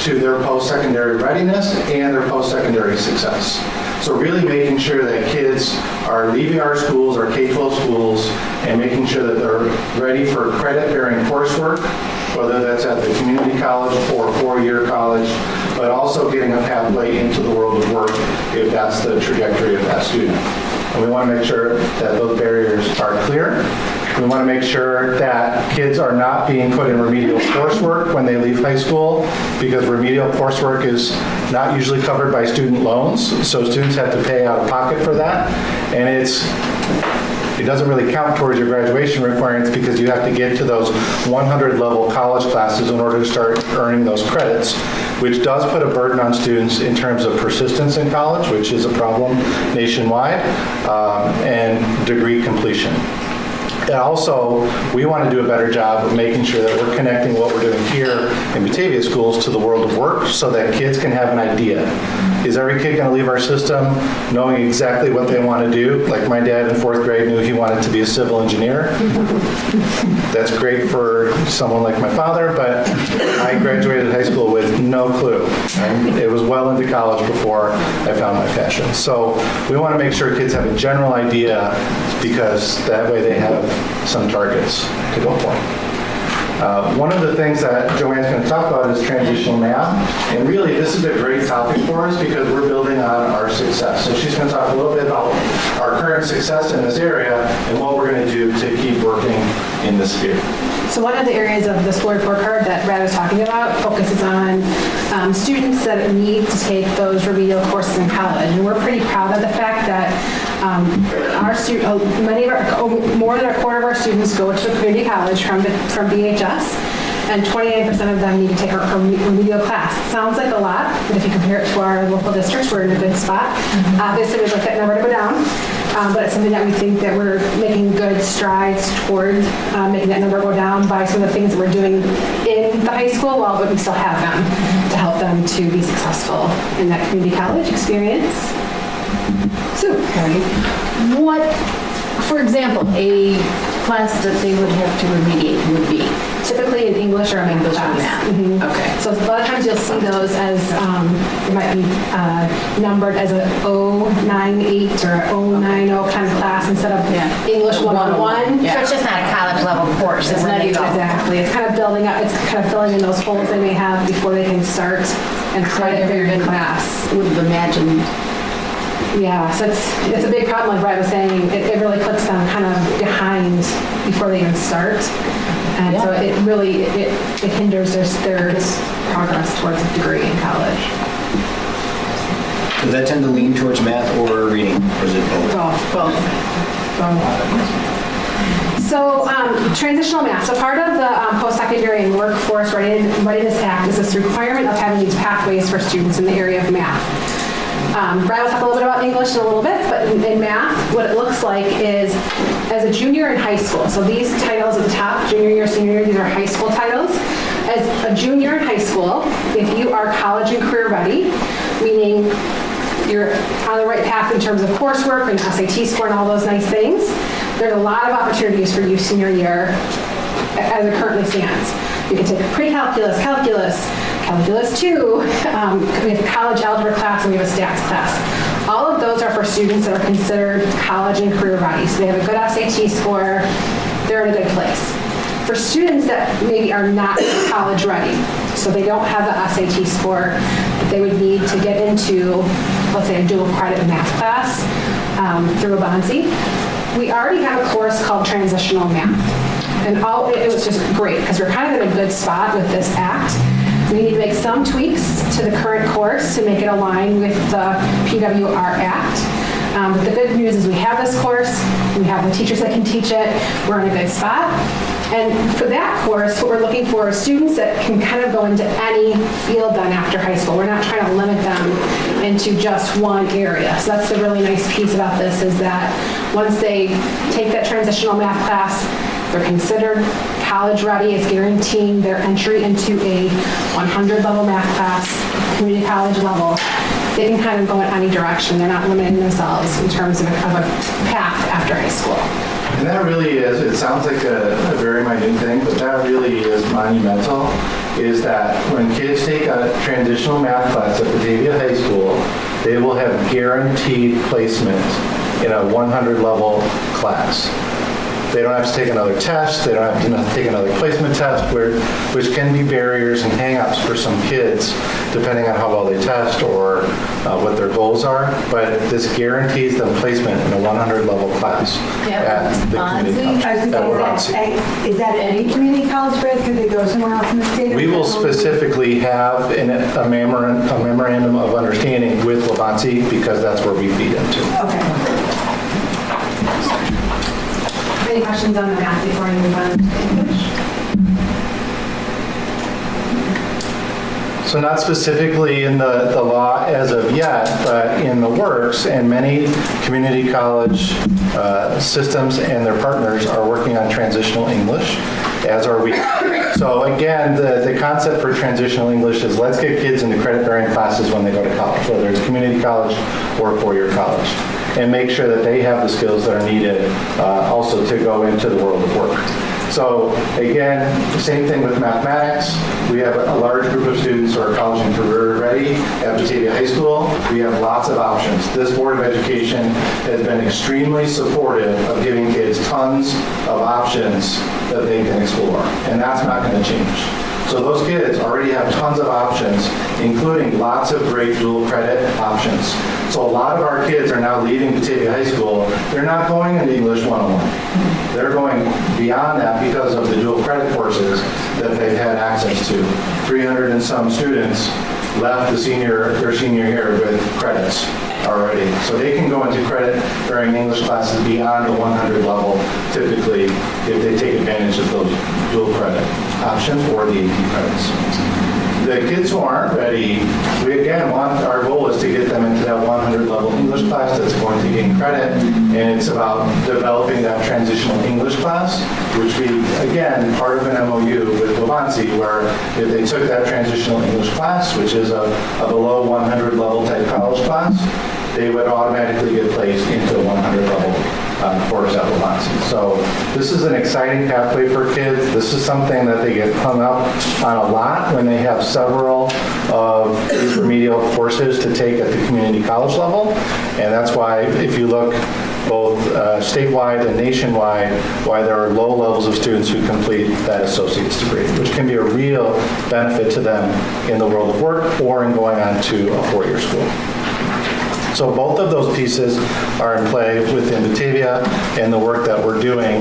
to their post-secondary readiness and their post-secondary success. So really making sure that kids are leaving our schools, our K-12 schools, and making sure that they're ready for credit-bearing coursework, whether that's at the community college or 4-year college, but also getting a pathway into the world of work if that's the trajectory of that student. And we want to make sure that those barriers are clear. We want to make sure that kids are not being put in remedial coursework when they leave high school, because remedial coursework is not usually covered by student loans, so students have to pay out of pocket for that. And it doesn't really count towards your graduation requirements, because you have to get to those 100 level college classes in order to start earning those credits, which does put a burden on students in terms of persistence in college, which is a problem nationwide, and degree completion. And also, we want to do a better job of making sure that we're connecting what we're doing here in Batavia schools to the world of work, so that kids can have an idea. Is every kid going to leave our system knowing exactly what they want to do? Like my dad in 4th grade knew he wanted to be a civil engineer. That's great for someone like my father, but I graduated high school with no clue. And it was well into college before I found my passion. So we want to make sure kids have a general idea, because that way they have some targets to go for. One of the things that Joanne's going to talk about is transitional math, and really this is a great topic for us because we're building on our success. So she's going to talk a little bit about our current success in this area and what we're going to do to keep working in this field. So one of the areas of the school report card that Brad was talking about focuses on students that need to take those remedial courses in college. And we're pretty proud of the fact that more than a quarter of our students go to a community college from BHS, and 29% of them need to take a remedial class. Sounds like a lot, but if you compare it to our local districts, we're in a good spot. Obviously, we'd like that number to go down, but it's something that we think that we're making good strides toward making that number go down by some of the things that we're doing in the high school, but we still have them to help them to be successful in that community college experience. So, what, for example, a class that they would have to remediate would be? Typically in English or math class. Mm-hmm. Okay. So a lot of times you'll see those as, they might be numbered as a 098 or 090 kind of class instead of English 101. So it's just not a college level course. It's not exactly. It's kind of building up, it's kind of filling in those holes they may have before they can start and credit a very good class. Would have imagined. Yeah, so it's a big problem, like Brad was saying. It really puts them kind of behind before they even start. And so it really, it hinders their progress towards a degree in college. Does that tend to lean towards math or reading, or is it both? Both. So transitional math. So part of the Post-Secondary and Workforce Readiness Act is this requirement of having these pathways for students in the area of math. Brad will talk a little bit about English in a little bit, but in math, what it looks like is as a junior in high school. So these titles at the top, junior year, senior year, these are high school titles. As a junior in high school, if you are college and career ready, meaning you're on the right path in terms of coursework and SAT score and all those nice things, there's a lot of opportunities for you senior year as it currently stands. You can take a pre-calculus, calculus 2, we have a college algebra class, and we have a stats class. All of those are for students that are considered college and career ready. So they have a good SAT score, they're in a good place. For students that maybe are not college ready, so they don't have the SAT score that they would need to get into, let's say, a dual credit math class through a Bonzi, we already have a course called Transitional Math. And it was just great because we're kind of in a good spot with this act. We need to make some tweaks to the current course to make it align with the PWR Act. But the good news is we have this course, we have the teachers that can teach it, we're in a good spot. And for that course, what we're looking for is students that can kind of go into any field then after high school. We're not trying to limit them into just one area. So that's the really nice piece about this is that once they take that transitional math class, they're considered college ready. It's guaranteeing their entry into a 100 level math class, community college level. They can kind of go in any direction. They're not limiting themselves in terms of a path after high school. And that really is, it sounds like a very minute thing, but that really is monumental, is that when kids take a transitional math class at Batavia High School, they will have guaranteed placement in a 100 level class. They don't have to take another test, they don't have to take another placement test, which can be barriers and hang-ups for some kids, depending on how well they test or what their goals are. But this guarantees them placement in a 100 level class at the community college. Is that any community college grade? Could they go somewhere else in the state? We will specifically have a memorandum of understanding with Wabansi because that's where we feed into. Okay. Any questions on the math before I move on to English? So not specifically in the law as of yet, but in the works, and many community college systems and their partners are working on transitional English, as are we. So again, the concept for transitional English is let's get kids into credit-bearing classes when they go to college, whether it's community college or four-year college, and make sure that they have the skills that are needed also to go into the world of work. So again, same thing with mathematics. We have a large group of students who are college and career ready at Batavia High School. We have lots of options. This Board of Education has been extremely supportive of giving kids tons of options that they can explore, and that's not going to change. So those kids already have tons of options, including lots of great dual credit options. So a lot of our kids are now leaving Batavia High School. They're not going into English 101. They're going beyond that because of the dual credit courses that they've had access to. 300 and some students left their senior year with credits already. So they can go into credit-bearing English classes beyond the 100 level, typically, if they take advantage of those dual credit options or the AP credits. The kids who aren't ready, we again our goal is to get them into that 100 level English class that's going to gain credit, and it's about developing that transitional English class, which we, again, part of an MOU with Wabansi, where if they took that transitional English class, which is a below 100 level type college class, they would automatically get placed into a 100 level course at Wabansi. So this is an exciting pathway for kids. This is something that they get hung up on a lot when they have several of these remedial courses to take at the community college level. And that's why if you look both statewide and nationwide, why there are low levels of students who complete that associate's degree, which can be a real benefit to them in the world of work or in going on to a four-year school. So both of those pieces are in play within Batavia and the work that we're doing.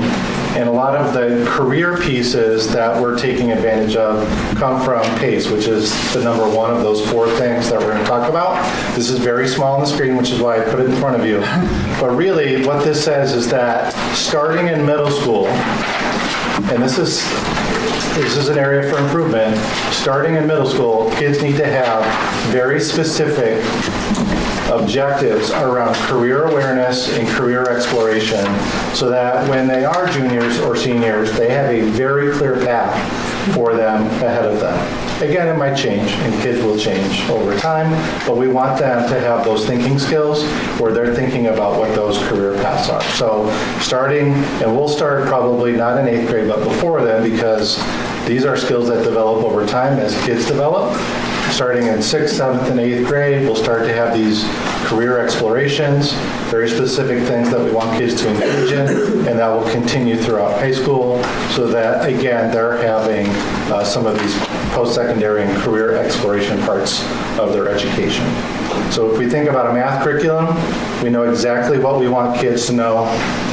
And a lot of the career pieces that we're taking advantage of come from PACE, which is the number one of those four things that we're going to talk about. This is very small on the screen, which is why I put it in front of you. But really what this says is that starting in middle school, and this is an area for improvement, starting in middle school, kids need to have very specific objectives around career awareness and career exploration so that when they are juniors or seniors, they have a very clear path for them ahead of them. Again, it might change, and kids will change over time, but we want them to have those thinking skills where they're thinking about what those career paths are. So starting, and we'll start probably not in 8th grade, but before then, because these are skills that develop over time as kids develop. Starting in 6th, 7th, and 8th grade, we'll start to have these career explorations, very specific things that we want kids to engage in, and that will continue throughout high school so that, again, they're having some of these post-secondary and career exploration parts of their education. So if we think about a math curriculum, we know exactly what we want kids to know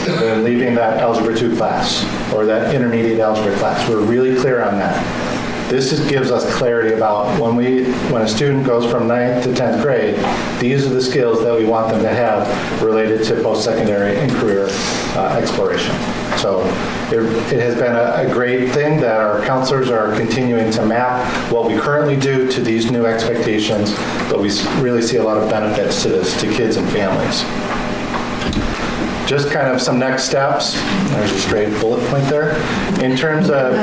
when they're leaving that Algebra 2 class or that intermediate algebra class. We're really clear on that. This gives us clarity about when a student goes from 9th to 10th grade, these are the skills that we want them to have related to post-secondary and career exploration. So it has been a great thing that our counselors are continuing to map what we currently do to these new expectations, but we really see a lot of benefits to this, to kids and families. Just kind of some next steps. There's a straight bullet point there. In terms of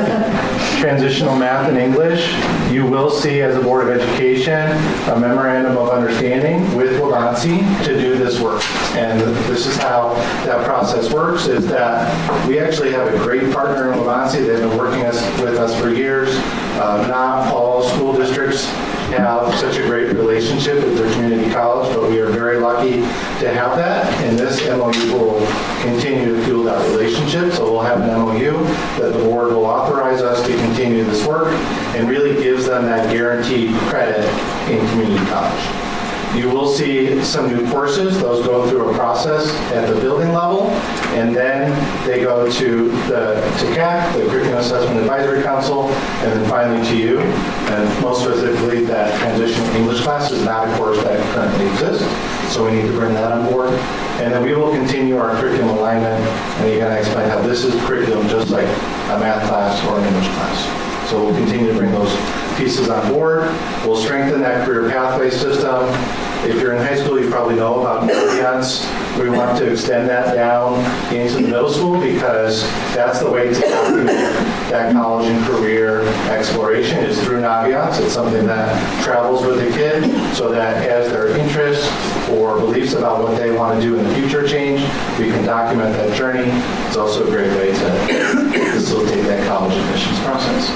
transitional math and English, you will see as a Board of Education a memorandum of understanding with Waubonsee to do this work. And this is how that process works, is that we actually have a great partner in Waubonsee. They've been working with us for years. Not all school districts have such a great relationship with their community college, but we are very lucky to have that, and this MOU will continue to fuel that relationship. So we'll have an MOU that the board will authorize us to continue this work and really gives them that guaranteed credit in community college. You will see some new courses. Those go through a process at the building level, and then they go to CAC, the Curriculum Assessment Advisory Council, and then finally to you. And most specifically, that transitional English class is not a course that currently exists, so we need to bring that on board. And then we will continue our curriculum alignment, and you're going to explain how this is curriculum just like a math class or an English class. So we'll continue to bring those pieces on board. We'll strengthen that career pathway system. If you're in high school, you probably know about Naviance. We want to extend that down into the middle school because that's the way to document that college and career exploration is through Naviance. It's something that travels with the kid so that as their interests or beliefs about what they want to do in the future change, we can document that journey. It's also a great way to facilitate that college admissions process.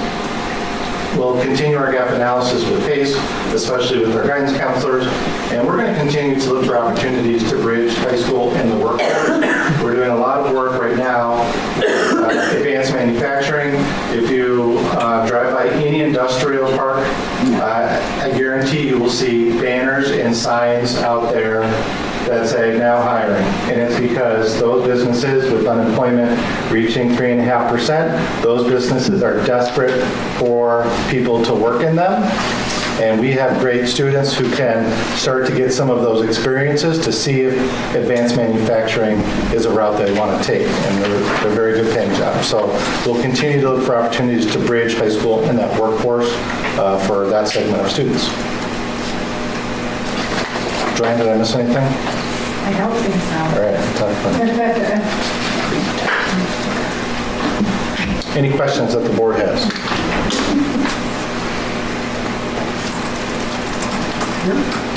We'll continue our gap analysis with PACE, especially with our guidance counselors, and we're going to continue to look for opportunities to bridge high school and the workforce. We're doing a lot of work right now with advanced manufacturing. If you drive by any industrial park, I guarantee you will see banners and signs out there that say now hiring. And it's because those businesses with unemployment reaching 3.5%, those businesses are desperate for people to work in them. And we have great students who can start to get some of those experiences to see if advanced manufacturing is a route they want to take. And they're very good paying jobs. So we'll continue to look for opportunities to bridge high school and that workforce for that segment of students. Joanne, did I miss anything? I don't think so. All right, talk about it. Any questions that the board has?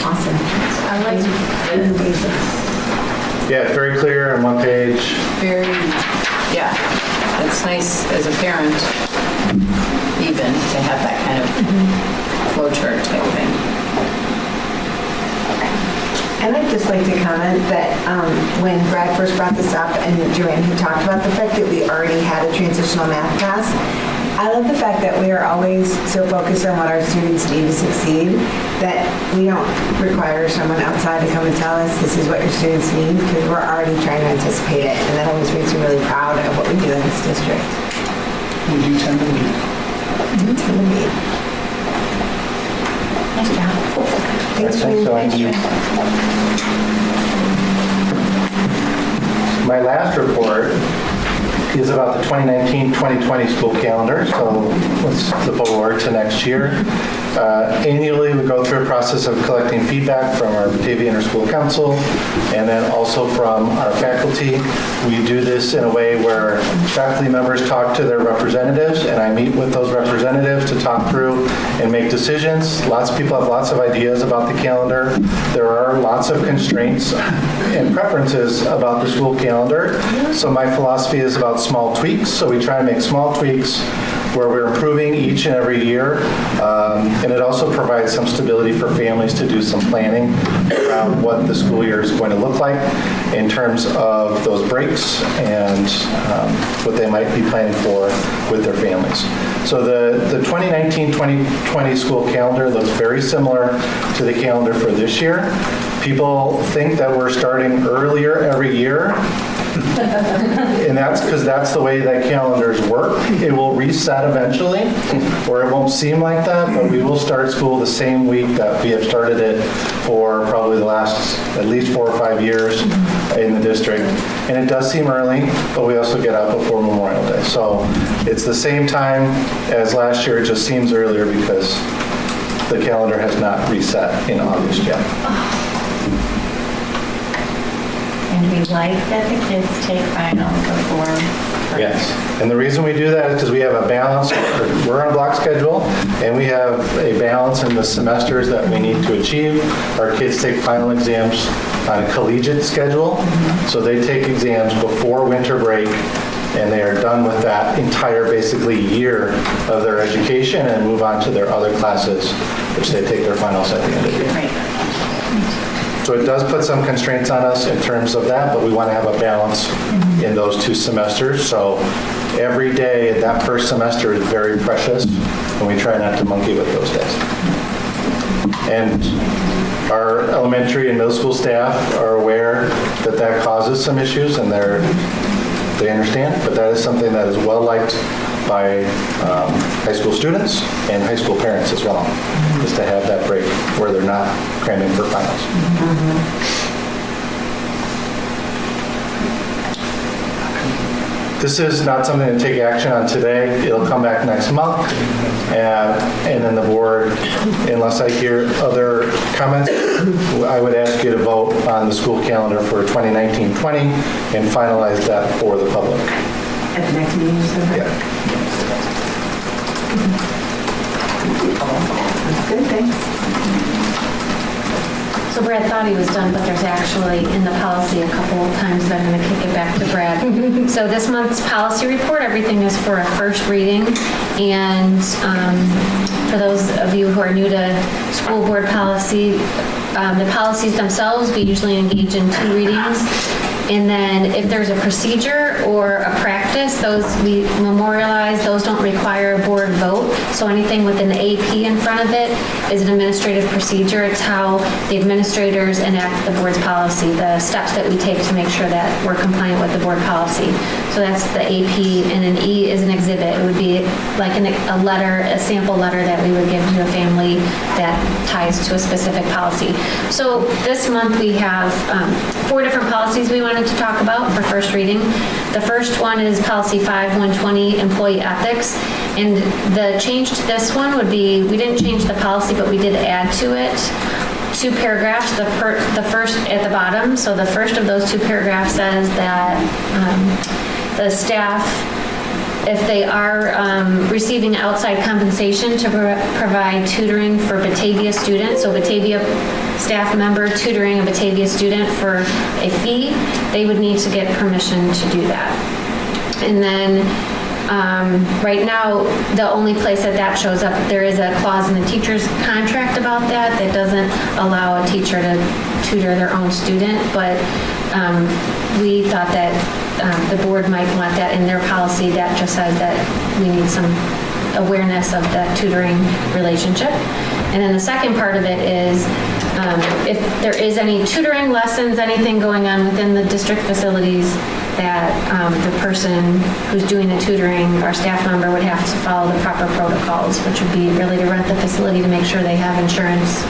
Awesome. I like Yeah, it's very clear on one page. Yeah, it's nice as a parent even to have that kind of flow chart type thing. And I'd just like to comment that when Brad first brought this up and Joanne had talked about the fact that we already had a transitional math class, I love the fact that we are always so focused on what our students need to succeed that we don't require someone outside to come and tell us this is what your students need, because we're already trying to anticipate it, and that always makes me really proud of what we do in this district. We do tend to lead. We tend to lead. Nice job. Thanks, Joanne. My last report is about the 2019-2020 school calendar, so let's flip forward to next year. Annually, we go through a process of collecting feedback from our Batavia Interschool Council and then also from our faculty. We do this in a way where faculty members talk to their representatives, and I meet with those representatives to talk through and make decisions. Lots of people have lots of ideas about the calendar. There are lots of constraints and preferences about the school calendar. So my philosophy is about small tweaks. So we try to make small tweaks where we're improving each and every year. And it also provides some stability for families to do some planning around what the school year is going to look like in terms of those breaks and what they might be planning for with their families. So the 2019-2020 school calendar looks very similar to the calendar for this year. People think that we're starting earlier every year, and that's because that's the way that calendars work. It will reset eventually, or it won't seem like that, but we will start school the same week that we have started it for probably the last at least 4 or 5 years in the district. And it does seem early, but we also get out before Memorial Day. So it's the same time as last year, it just seems earlier because the calendar has not reset in August yet. And we like that the kids take finals before. Yes. And the reason we do that is because we have a balance, we're on a block schedule, and we have a balance in the semesters that we need to achieve. Our kids take final exams on a collegiate schedule, so they take exams before winter break, and they are done with that entire basically year of their education and move on to their other classes, which they take their finals at the end of the year. Right. So it does put some constraints on us in terms of that, but we want to have a balance in those 2 semesters. So every day that first semester is very precious, and we try not to monkey with those days. And our elementary and middle school staff are aware that that causes some issues, and they understand, but that is something that is well liked by high school students and high school parents as well, is to have that break where they're not cramming for finals. This is not something to take action on today. It'll come back next month, and then the board, unless I hear other comments, I would ask you to vote on the school calendar for 2019-20 and finalize that for the public. At the next meeting, Yeah. That's good, thanks. So Brad thought he was done, but there's actually in the policy a couple of times that I'm going to kick it back to Brad. So this month's policy report, everything is for a first reading. And for those of you who are new to school board policy, the policies themselves, we usually engage in 2 readings. And then if there's a procedure or a practice, those we memorialize, those don't require a board vote. So anything with an AP in front of it is an administrative procedure. It's how the administrators enact the board's policy, the steps that we take to make sure that we're compliant with the board policy. So that's the AP, and an E is an exhibit. It would be like a letter, a sample letter that we would give to a family that ties to a specific policy. So this month we have 4 different policies we wanted to talk about for first reading. The first one is policy 5120, employee ethics. And the change to this one would be, we didn't change the policy, but we did add to it 2 paragraphs. The first at the bottom, so the first of those 2 paragraphs says that the staff, if they are receiving outside compensation to provide tutoring for Batavia students, so Batavia staff member tutoring a Batavia student for a fee, they would need to get permission to do that. And then right now, the only place that shows up, there is a clause in the teacher's contract about that doesn't allow a teacher to tutor their own student, but we thought that the board might want that in their policy that just says that we need some awareness of that tutoring relationship. And then the second part of it is if there is any tutoring lessons, anything going on within the district facilities, that the person who's doing the tutoring, our staff member, would have to follow the proper protocols, which would be really to rent the facility to make sure they have insurance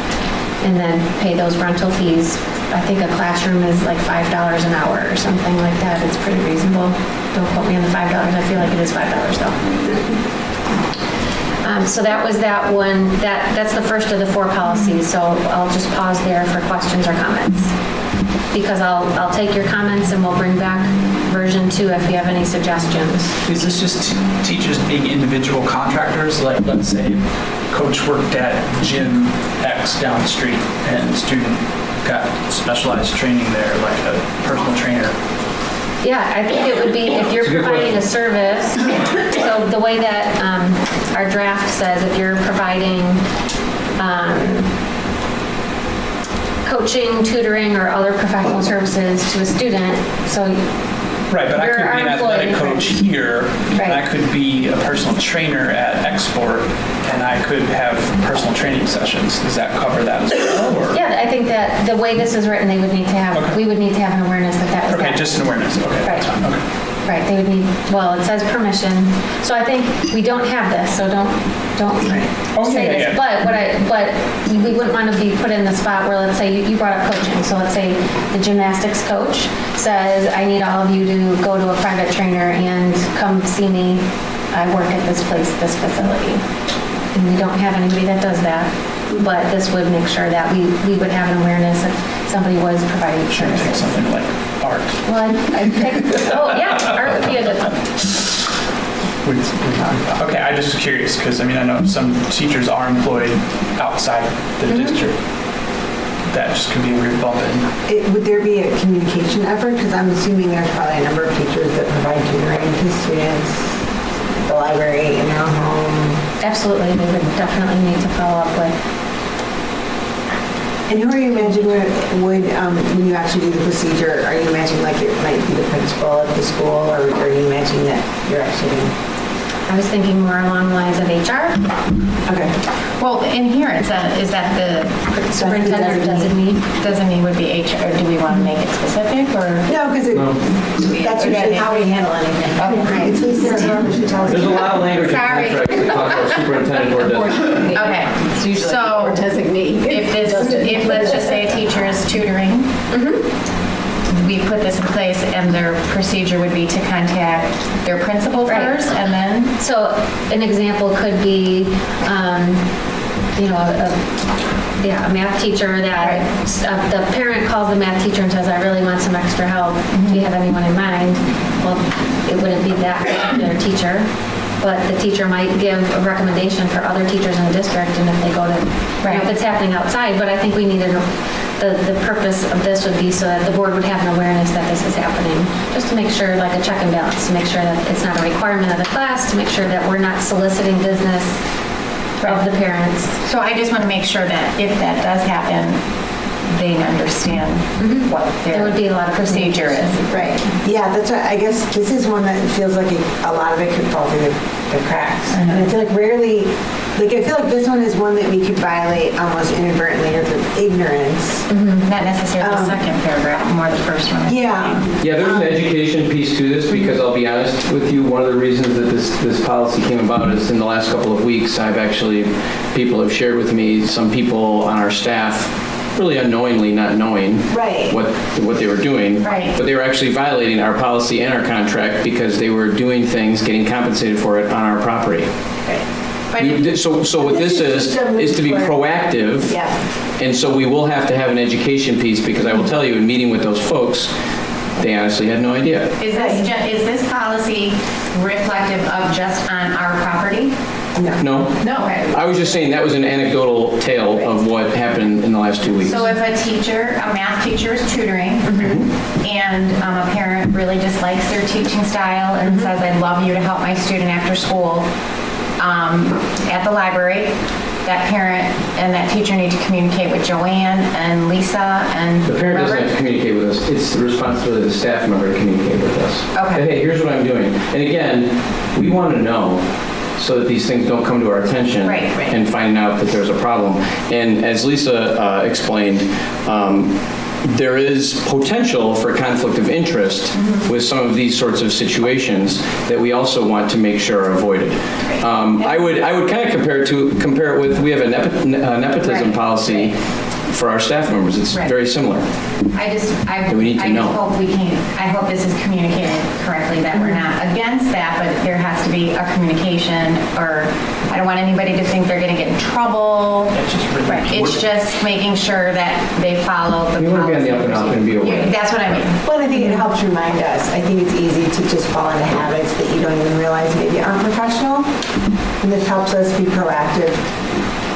and then pay those rental fees. I think a classroom is like $5 an hour or something like that. It's pretty reasonable. Don't quote me on the $5. I feel like it is $5 though. So that was that one. That's the first of the 4 policies. So I'll just pause there for questions or comments. Because I'll take your comments and we'll bring back version 2 if you have any suggestions. Is this just teachers being individual contractors? Like, let's say coach worked at gym X down the street and student got specialized training there, like a personal trainer. Yeah, I think it would be if you're providing a service. So the way that our draft says if you're providing coaching, tutoring, or other professional services to a student, so Right, but I you're could be our an athletic employee. coach here, and I could be a personal trainer at Export, and I could have personal training sessions. Does that cover that as well? Or? Yeah, I think that the way this is written, they would need to have, we would need to have an awareness that that was Okay, that. just an awareness. Okay, Right. that's fine. Okay. Right, they would need, well, it says permission, so I think we don't have this, so don't say yeah, this. yeah. But we wouldn't want to be put in the spot where, let's say, you brought up coaching, so let's say the gymnastics coach says, I need all of you to go to a private trainer and come see me, I work at this place, this facility. And we don't have anybody that does that, but this would make sure that we would have an awareness if somebody was providing services. Something like art. Well, I picked, oh, yeah, art would be a good one. Okay, I just was curious because I know some teachers are employed outside the district. That just could be a weird bump in. Would there be a communication effort? Because I'm assuming there's probably a number of teachers that provide tutoring to students, the library, in their own home. Absolutely, we would definitely need to follow up with. And who are you imagining would, when you actually do the procedure, are you imagining like it might be the principal of the school, or are you imagining that you're actually I was thinking more along the lines of HR. Okay. Well, in here it says, is that the superintendent or designee would be HR, or do we want to make it specific, or? No, because that's usually how we handle anything. Okay. It's Lisa Sam, she tells There's a us. lot of language in contracts that talk about superintendent or designee. Okay, so if let's just say a teacher is tutoring, we put this in place and their procedure would be to contact their principal first and then? So an example could be, a math teacher that the parent calls the math teacher and says, I really want some extra help. Do you have anyone in mind? Well, it wouldn't be that particular teacher, but the teacher might give a recommendation for other teachers in the district, and if they go to, if it's happening outside, but I think we needed the purpose of this would be so that the board would have an awareness that this is happening, just to make sure, like a check and balance, to make sure that it's not a requirement of the class, to make sure that we're not soliciting business of the parents. So I just want to make sure that if that does happen, they understand what There would be a lot of procedure is. Right. Yeah, that's right. I guess this is one that feels like a lot of it could fall through the cracks. And I feel like rarely, I feel like this one is one that we could violate almost inadvertently or through ignorance. Not necessarily the second paragraph, more the first one. Yeah. Yeah, there's an education piece to this, because I'll be honest with you, one of the reasons that this policy came about is in the last couple of weeks, people have shared with me, some people on our staff, really unknowingly not knowing what they were doing, but they were actually violating our policy and our contract because they were doing things, getting compensated for it on our property. So what this is to be proactive, and so we will have to have an education piece, because I will tell you, in meeting with those folks, they honestly had no idea. Is this policy reflective of just on our property? No. No. I was just saying that was an anecdotal tale of what happened in the last 2 weeks. So if a math teacher is tutoring, and a parent really dislikes their teaching style and says, I'd love you to help my student after school at the library, that parent and that teacher need to communicate with Joanne and Lisa and The parent doesn't have to communicate with us. It's the responsibility of the staff member to communicate with us. Okay. Hey, here's what I'm doing. And again, we want to know so that these things don't come to our attention and find out that there's a problem. And as Lisa explained, there is potential for conflict of interest with some of these sorts of situations that we also want to make sure are avoided. I would kind of compare it with, we have a nepotism policy for our staff members. It's very similar. We need to know. I hope this is communicated correctly, that we're not against that, but there has to be a communication, or I don't want anybody to think they're going to get in trouble. It's just making sure that they follow the policy. You want to be on the up and up and be aware. That's what I mean. Well, I think it helps remind us. I think it's easy to just fall into habits that you don't even realize maybe aren't professional. And this helps us be proactive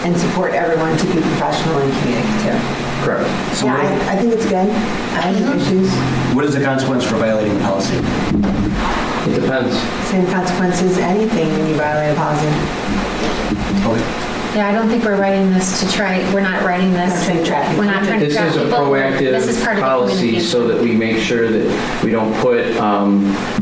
and support everyone to be professional and communicative. Correct. So yeah, I think it's good. I have no issues. What is the consequence for violating the policy? It depends. Same consequences anything when you violate a policy. Yeah, I don't think we're writing this to try, we're not writing this. We're not trying to This trap is a people. This is part proactive of the policy communication. so that we make sure that we don't put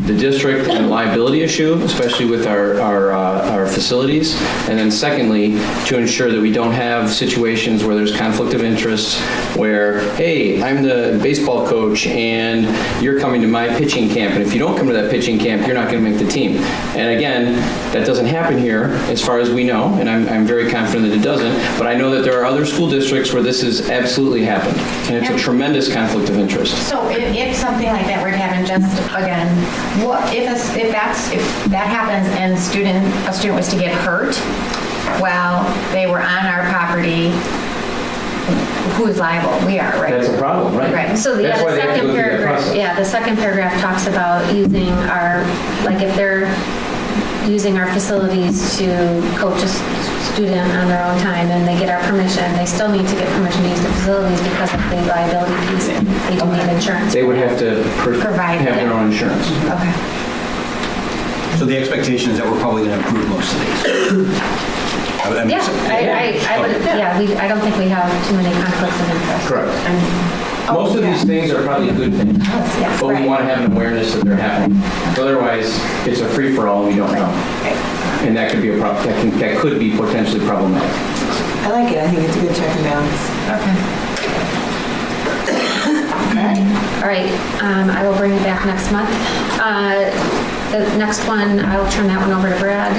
the district in a liability issue, especially with our facilities. And then secondly, to ensure that we don't have situations where there's conflict of interest, where, hey, I'm the baseball coach and you're coming to my pitching camp. And if you don't come to that pitching camp, you're not going to make the team. And again, that doesn't happen here as far as we know. And I'm very confident that it doesn't, but I know that there are other school districts where this has absolutely happened, and it's a tremendous conflict of interest. So if something like that were to happen, just again, what if that happens and a student was to get hurt while they were on our property, who is liable? We are, right? That's a problem, right? Right. So the That's why they have to second go through that paragraph, process. the second paragraph talks about using if they're using our facilities to coach a student on their own time and they get our permission, they still need to get permission to use the facilities because of the liability piece. They do need insurance. They would have to Provide have their own insurance. Okay. So the expectation is that we're probably going to approve most of these. I mean, I don't think we have too many conflicts of interest. Correct. Most of these things are probably good things, but we want to have an awareness that they're happening. Otherwise, it's a free-for-all and we don't know. And that could be a problem. That could be potentially problematic. I like it. I think it's a good check and balance. Okay. All right. I will bring it back next month. The next one, I will turn that one over to Brad.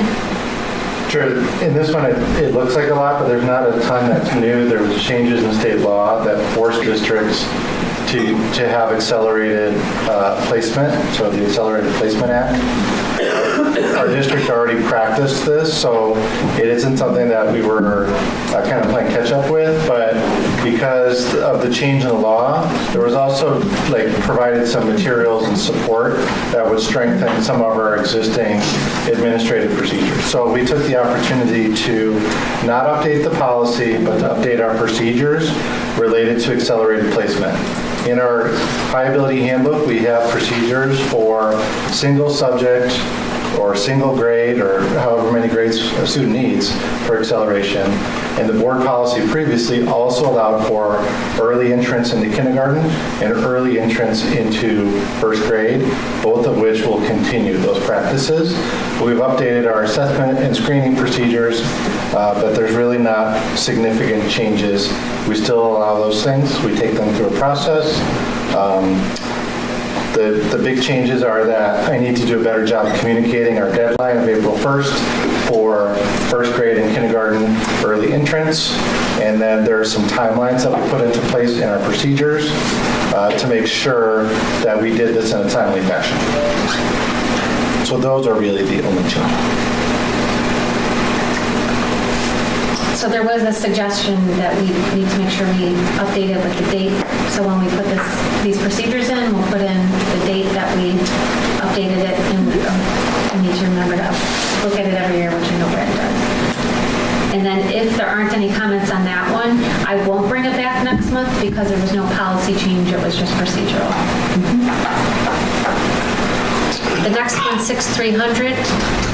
Sure. In this one, it looks like a lot, but there's not a ton that's new. There was changes in state law that forced districts to have accelerated placement, so the Accelerated Placement Act. Our district already practiced this, so it isn't something that we were kind of playing catch up with, but because of the change in the law, there was also provided some materials and support that would strengthen some of our existing administrative procedures. So we took the opportunity to not update the policy, but to update our procedures related to accelerated placement. In our high ability handbook, we have procedures for single subject or single grade or however many grades a student needs for acceleration. And the board policy previously also allowed for early entrance into kindergarten and early entrance into first grade, both of which will continue those practices. We've updated our assessment and screening procedures, but there's really not significant changes. We still allow those things. We take them through a process. The big changes are that I need to do a better job of communicating our deadline of April 1st for first grade and kindergarten early entrance. And then there are some timelines that we put into place in our procedures to make sure that we did this in a timely fashion. So those are really the only changes. So there was a suggestion that we need to make sure we update it with the date. So when we put these procedures in, we'll put in the date that we updated it, and we need to remember to look at it every year, which I know Brad does. And then if there aren't any comments on that one, I won't bring it back next month because there was no policy change, it was just procedural. The next one, 6300,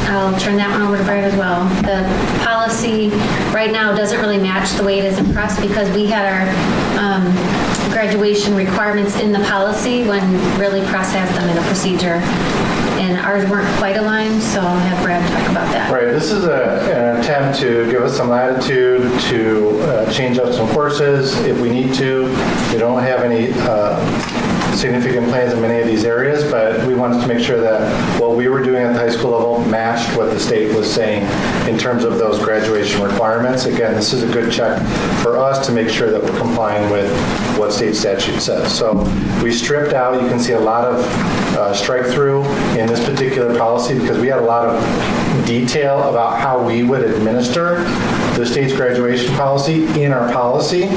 I'll turn that one over to Brad as well. The policy right now doesn't really match the way it is in press because we had our graduation requirements in the policy when really press has them in a procedure. And ours weren't quite aligned, so I'll have Brad talk about that. Right, this is an attempt to give us some latitude to change up some courses if we need to. We don't have any significant plans in many of these areas, but we wanted to make sure that what we were doing at the high school level matched what the state was saying in terms of those graduation requirements. Again, this is a good check for us to make sure that we're complying with what state statute says. So we stripped out, you can see a lot of strike through in this particular policy because we had a lot of detail about how we would administer the state's graduation policy in our policy.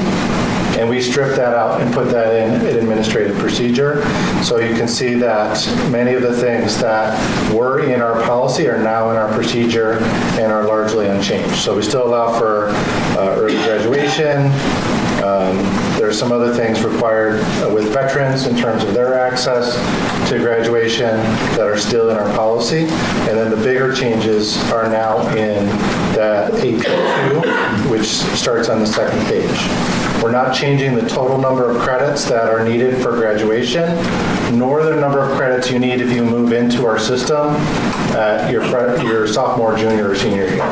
And we stripped that out and put that in an administrative procedure. So you can see that many of the things that were in our policy are now in our procedure and are largely unchanged. So we still allow for early graduation. There are some other things required with veterans in terms of their access to graduation that are still in our policy. And then the bigger changes are now in the AP2, which starts on the second page. We're not changing the total number of credits that are needed for graduation, nor the number of credits you need if you move into our system at your sophomore, junior, or senior year.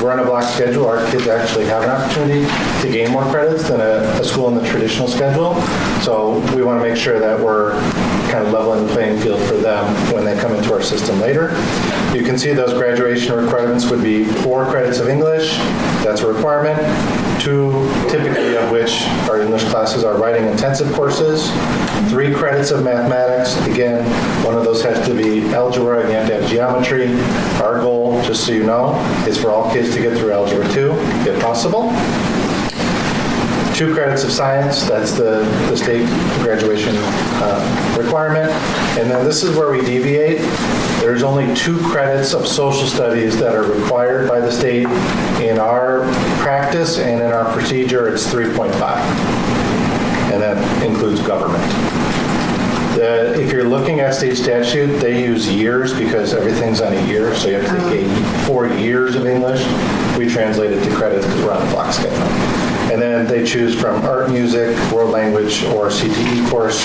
We're on a block schedule. Our kids actually have an opportunity to gain more credits than a school in the traditional schedule. So we want to make sure that we're kind of leveling the playing field for them when they come into our system later. You can see those graduation requirements would be 4 credits of English. That's a requirement. 2 typically of which our English classes are writing intensive courses. 3 credits of mathematics. Again, one of those has to be algebra, and you have to have geometry. Our goal, just so you know, is for all kids to get through Algebra 2, if possible. 2 credits of science, that's the state graduation requirement. And then this is where we deviate. There's only 2 credits of social studies that are required by the state. In our practice and in our procedure, it's 3.5. And that includes government. If you're looking at state statute, they use years because everything's on a year, so you have to take 4 years of English. We translate it to credits because we're on a block schedule. And then they choose from art, music, world language, or CTE course.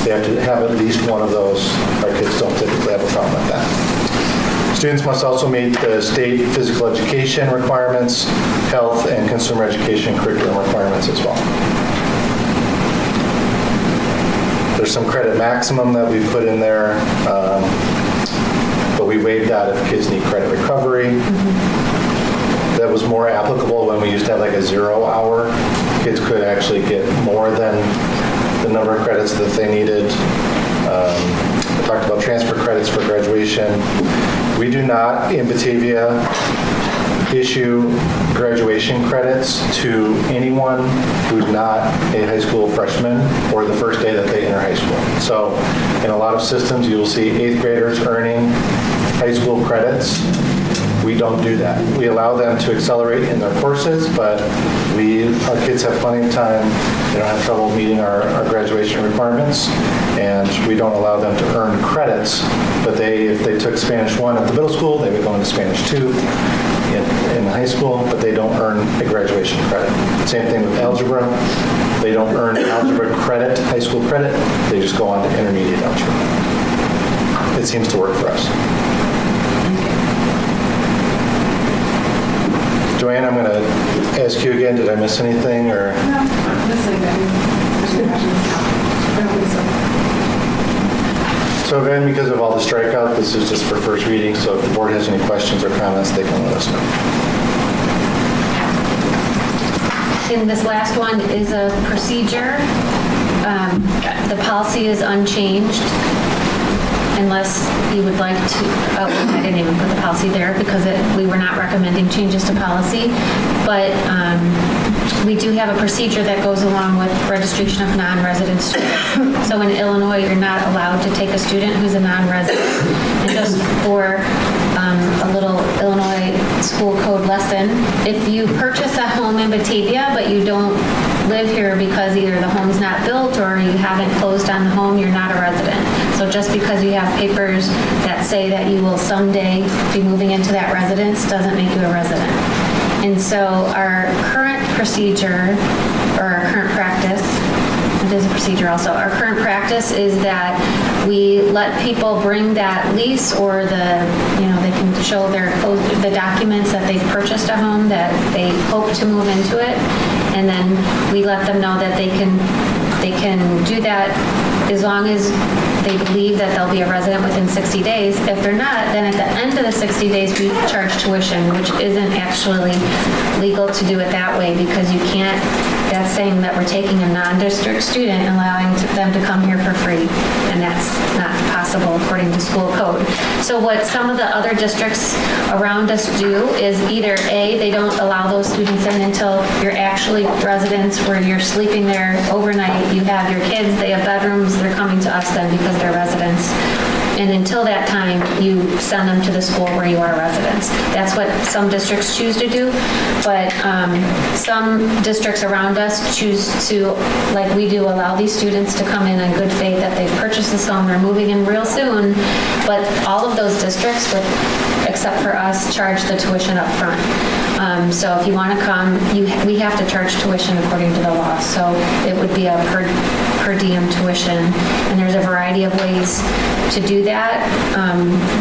They have to have at least one of those. Our kids don't typically have a problem with that. Students must also meet the state physical education requirements, health, and consumer education curriculum requirements as well. There's some credit maximum that we put in there, but we waived that if kids need credit recovery. That was more applicable when we used to have like a 0-hour. Kids could actually get more than the number of credits that they needed. I talked about transfer credits for graduation. We do not, in Batavia, issue graduation credits to anyone who's not a high school freshman or the first day that they enter high school. So in a lot of systems, you will see 8th graders earning high school credits. We don't do that. We allow them to accelerate in their courses, but our kids have plenty of time. They don't have trouble meeting our graduation requirements, and we don't allow them to earn credits. But if they took Spanish 1 at the middle school, they would go into Spanish 2 in the high school, but they don't earn a graduation credit. Same thing with algebra. They don't earn algebra credit, high school credit. They just go on to intermediate algebra. It seems to work for us. Joanne, I'm going to ask you again, did I miss anything? Or? No, not missing anything. I don't think so. So again, because of all the strikeout, this is just for first reading, so if the board has any questions or comments, they can let us know. And this last one is a procedure. The policy is unchanged unless you would like to, I didn't even put the policy there because we were not recommending changes to policy, but we do have a procedure that goes along with registration of non-resident students. So in Illinois, you're not allowed to take a student who's a non-resident. And just for a little Illinois school code lesson, if you purchase a home in Batavia, but you don't live here because either the home's not built or you haven't closed on the home, you're not a resident. So just because you have papers that say that you will someday be moving into that residence doesn't make you a resident. And so our current procedure, or our current practice, it is a procedure also, our current practice is that we let people bring that lease or they can show the documents that they've purchased a home, that they hope to move into it, and then we let them know that they can do that as long as they believe that they'll be a resident within 60 days. If they're not, then at the end of the 60 days, we charge tuition, which isn't actually legal to do it that way because you can't, that's saying that we're taking a non-district student and allowing them to come here for free, and that's not possible according to school code. So what some of the other districts around us do is either A, they don't allow those students in until you're actually residents where you're sleeping there overnight, you have your kids, they have bedrooms, they're coming to us then because they're residents. And until that time, you send them to the school where you are residents. That's what some districts choose to do, but some districts around us choose to, like we do, allow these students to come in good faith that they've purchased this home, they're moving in real soon, but all of those districts, with except for us, charge the tuition up front. So if you want to come, we have to charge tuition according to the law. So it would be a per diem tuition, and there's a variety of ways to do that.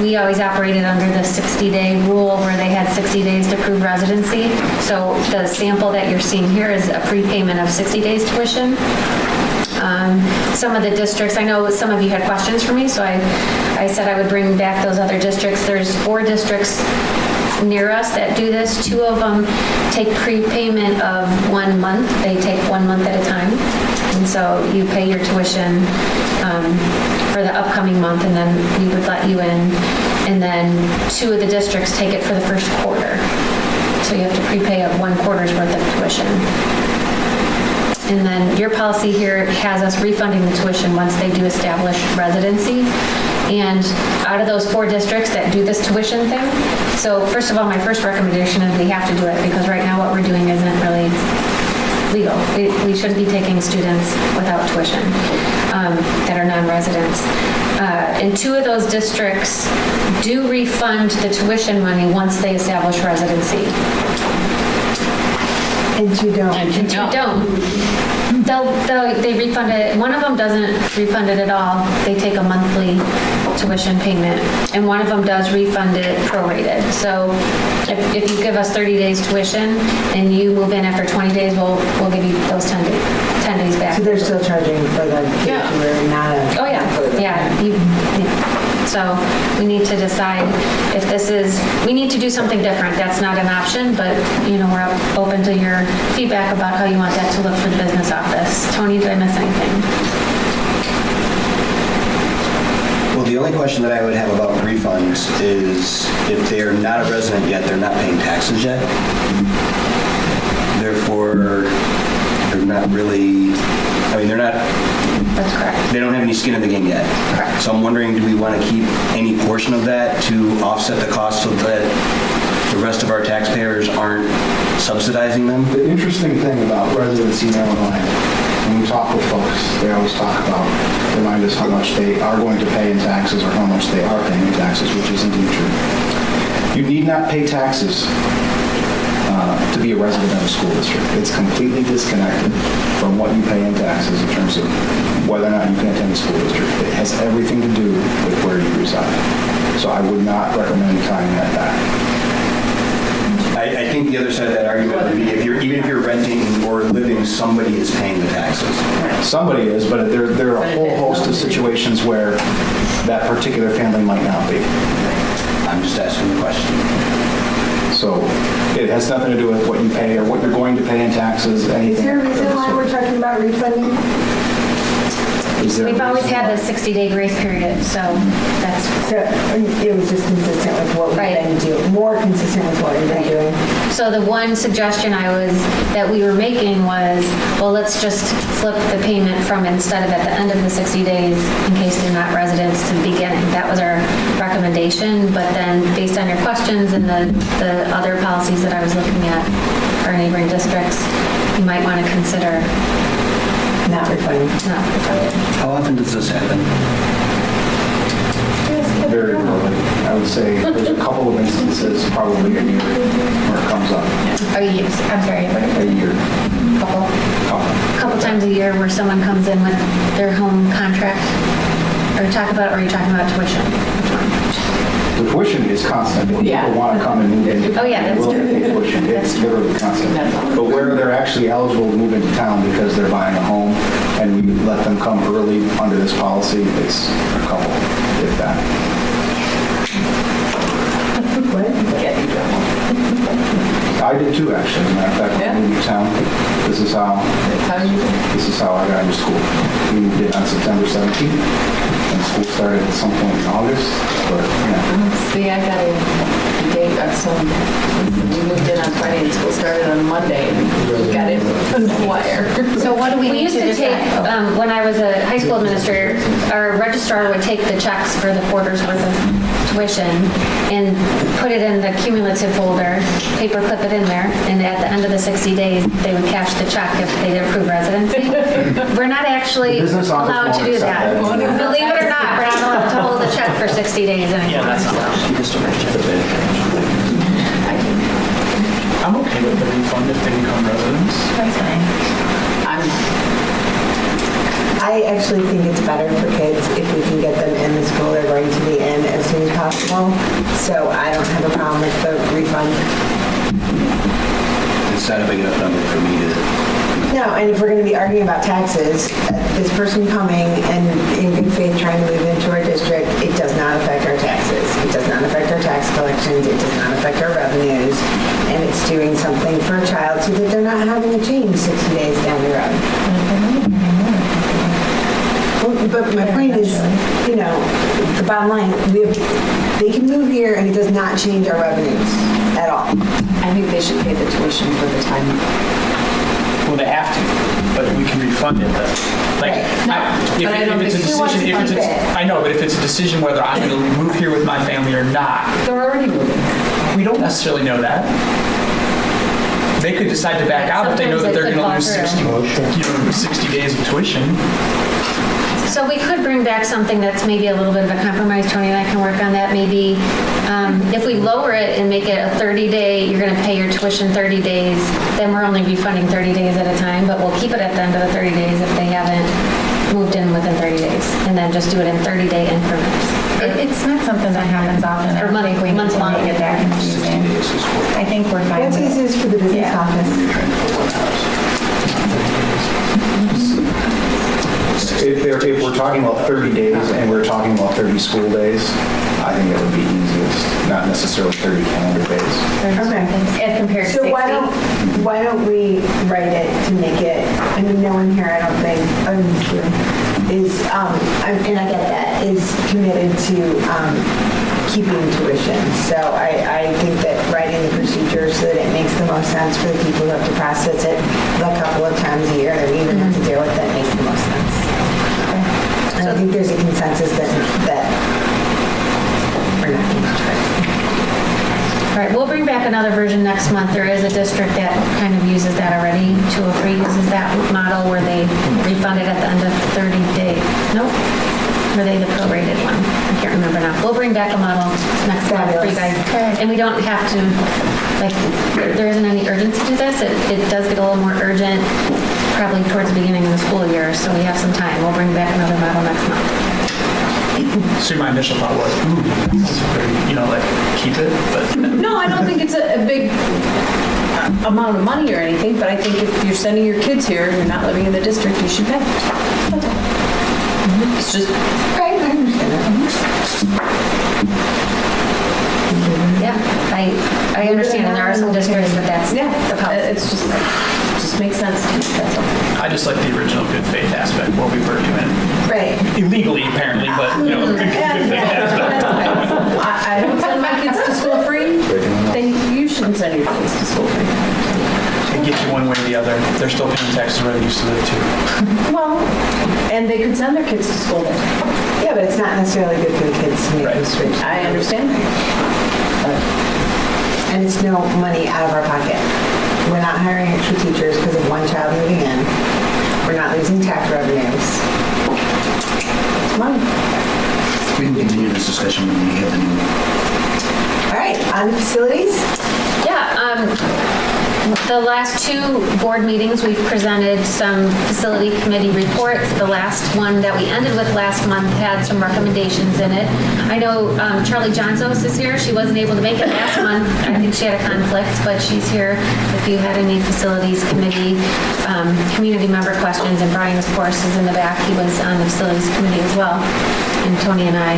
We always operated under the 60-day rule where they had 60 days to prove residency. So the sample that you're seeing here is a prepayment of 60 days tuition. Some of the districts, I know some of you had questions for me, so I said I would bring back those other districts. There's 4 districts near us that do this. 2 of them take prepayment of 1 month. They take 1 month at a time. And so you pay your tuition for the upcoming month, and then we would let you in. And then 2 of the districts take it for the first quarter. So you have to prepay 1 quarter's worth of tuition. And then your policy here has us refunding the tuition once they do establish residency. And out of those 4 districts that do this tuition thing, so first of all, my first recommendation is we have to do it, because right now what we're doing isn't really legal. We shouldn't be taking students without tuition that are non-residents. And 2 of those districts do refund the tuition money once they establish residency. And 2 don't. And 2 don't. They refund it. 1 of them doesn't refund it at all. They take a monthly tuition payment, and 1 of them does refund it prorated. So if you give us 30 days tuition and you move in after 20 days, we'll give you those 10 days back. So they're still charging for the kids who are not a... Oh, yeah. So we need to decide if this is, we need to do something different. That's not an option, but, we're open to your feedback about how you want that to look for the business office. Tony, did I miss anything? Well, the only question that I would have about refunds is if they're not a resident yet, they're not paying taxes yet. Therefore, they're not really, they're not... That's correct. They don't have any skin in the game yet. Correct. So I'm wondering, do we want to keep any portion of that to offset the cost so that the rest of our taxpayers aren't subsidizing them? The interesting thing about residency in Illinois, when we talk with folks, they always talk about, remind us how much they are going to pay in taxes or how much they are paying in taxes, which is indeed true. You need not pay taxes to be a resident of a school district. It's completely disconnected from what you pay in taxes in terms of whether or not you can attend a school district. It has everything to do with where you reside. So I would not recommend tying that back. I think the other side of that argument would be even if you're renting or living, somebody is paying the taxes. Somebody is, but there are a whole host of situations where that particular family might not be. I'm just asking the question. So it has nothing to do with what you pay or what you're going to pay in taxes, anything. Is there a reason why we're talking about refunding? We've always had the 60-day grace period, so that's... So it was just consistent with what we've been doing, more consistent with what we've been doing. So the one suggestion that we were making was, well, let's just flip the payment from instead of at the end of the 60 days in case they're not residents to the beginning. That was our recommendation, but then based on your questions and the other policies that I was looking at, our neighboring districts, you might want to consider not refunding. How often does this happen? Very rarely. I would say there's a couple of instances, probably a year, where it comes up. A year. I'm sorry. A year. Couple times a year where someone comes in with their home contract. Or are you talking about tuition? Which one? The tuition is constant. When people want to come and move in, Oh, yeah, that's true. tuition. It's literally constant. But where they're actually eligible to move into town because they're buying a home and we let them come early under this policy, it's a couple, if that. I did too, actually. As a matter of fact, when I moved to town, this is how I got into school. We moved in on September 17th, and school started at some point in August. But See, I got a date on some. We moved in on Friday, and school started on Monday, and we got in the wire. So what do we need to decide? When I was a high school administrator, our registrar would take the checks for the quarter's worth of tuition and put it in the cumulative folder, paper clip it in there, and at the end of the 60 days, they would cash the check if they didn't prove residency. We're not actually allowed to do that. Believe it or not, we're not allowed to hold the check for 60 days anymore. Yeah, that's not. refund if they become residents. That's fine. I actually think it's better for kids if we can get them in the school they're going to be in as soon as possible. So I don't have a problem with the refund. It's not a big enough number for me to. No, and if we're going to be arguing about taxes, this person coming and in good faith trying to move into our district, it does not affect our taxes. It does not affect our tax collections. It does not affect our revenues. And it's doing something for a child so that they're not having to change 60 days down the road. But my point is, you know, the bottom line, they can move here and it does not change our revenues at all. I think they should pay the tuition for the time. Well, they have to, but we can refund it then. Like, if it's a decision, I know, but if it's a decision whether I'm going to move here with my family or not. They're already moving. We don't necessarily know that. They could decide to back out if they know that they're going to lose 60 days of tuition. So we could bring back something that's maybe a little bit of a compromise. Tony and I can work on that. Maybe if we lower it and make it a 30-day, you're going to pay your tuition 30 days, then we're only refunding 30 days at a time, but we'll keep it at the end of the 30 days if they haven't moved in within 30 days, and then just do it in 30-day increments. It's not something that happens often. Or month long. Get that confusing. I think we're fine. What's this is for the business office? If we're talking about 30 days and we're talking about 30 school days, I think that would be easiest, not necessarily 30 calendar days. Okay. As compared to So 60. why don't we write it to make it, I mean, no one here, I don't think, is, and I get that, is committed to keeping tuition. So I think that writing the procedure so that it makes the most sense for the people who have to process it a couple of times a year that we even have to deal with, that makes the most sense. And I think there's a consensus that we're not going to try. All right, we'll bring back another version next month. There is a district that kind of uses that already. 203 uses that model where they refund it at the end of 30 days. Nope. Were they the prorated one? I can't remember now. We'll bring back a model next month for you guys. And we don't have to, like, there isn't any urgency to this. It does get a little more urgent probably towards the beginning of the school year, so we have some time. We'll bring back another model next month. So my initial thought was, keep it, but. No, I don't think it's a big amount of money or anything, but I think if you're sending your kids here and you're not living in the district, you should pay. That's all. It's just. Right, I understand that. Yeah, I understand, and there are some districts that that's Yeah, the policy. it's just makes sense to me, that's all. I just like the original good faith aspect, what we were doing. Right. Illegally, apparently, but, good faith aspect. I don't send my kids to school free. You shouldn't send your kids to school free. It gets you one way or the other. They're still paying taxes where they used to live too. Well, and they could send their kids to school there. Yeah, but it's not necessarily good for the kids to make the switch. I understand that. And it's no money out of our pocket. We're not hiring extra teachers because of one child moving in. We're not losing tax revenues. It's money. We can continue this discussion when we have the new. All right, on the facilities? Yeah, the last two board meetings, we've presented some facility committee reports. The last one that we ended with last month had some recommendations in it. I know Charlie Johnsos is here. She wasn't able to make it last month. I think she had a conflict, but she's here if you had any facilities committee, community member questions. And Brian, of course, is in the back. He was on the facilities committee as well. And Tony and I,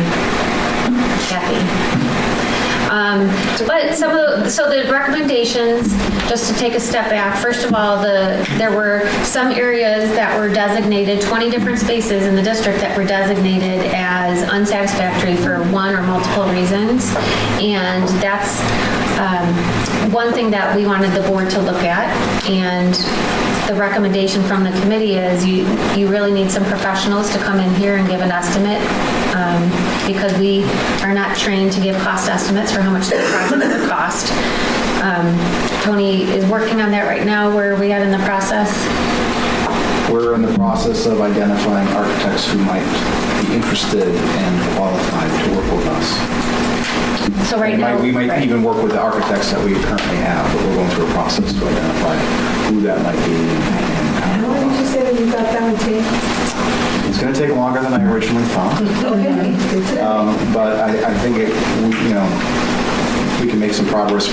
Kathy. But so the recommendations, just to take a step back, first of all, there were some areas that were designated, 20 different spaces in the district that were designated as unsatisfactory for one or multiple reasons. And that's one thing that we wanted the board to look at. And the recommendation from the committee is you really need some professionals to come in here and give an estimate because we are not trained to give cost estimates for how much the project would cost. Tony is working on that right now. Where are we at in the process? We're in the process of identifying architects who might be interested and qualified to work with us. So right And now. we might even work with the architects that we currently have, but we're going through a process to identify who that might be. How long did you say that you thought that would take? It's going to take longer than I originally thought. Okay. But I think we can make some progress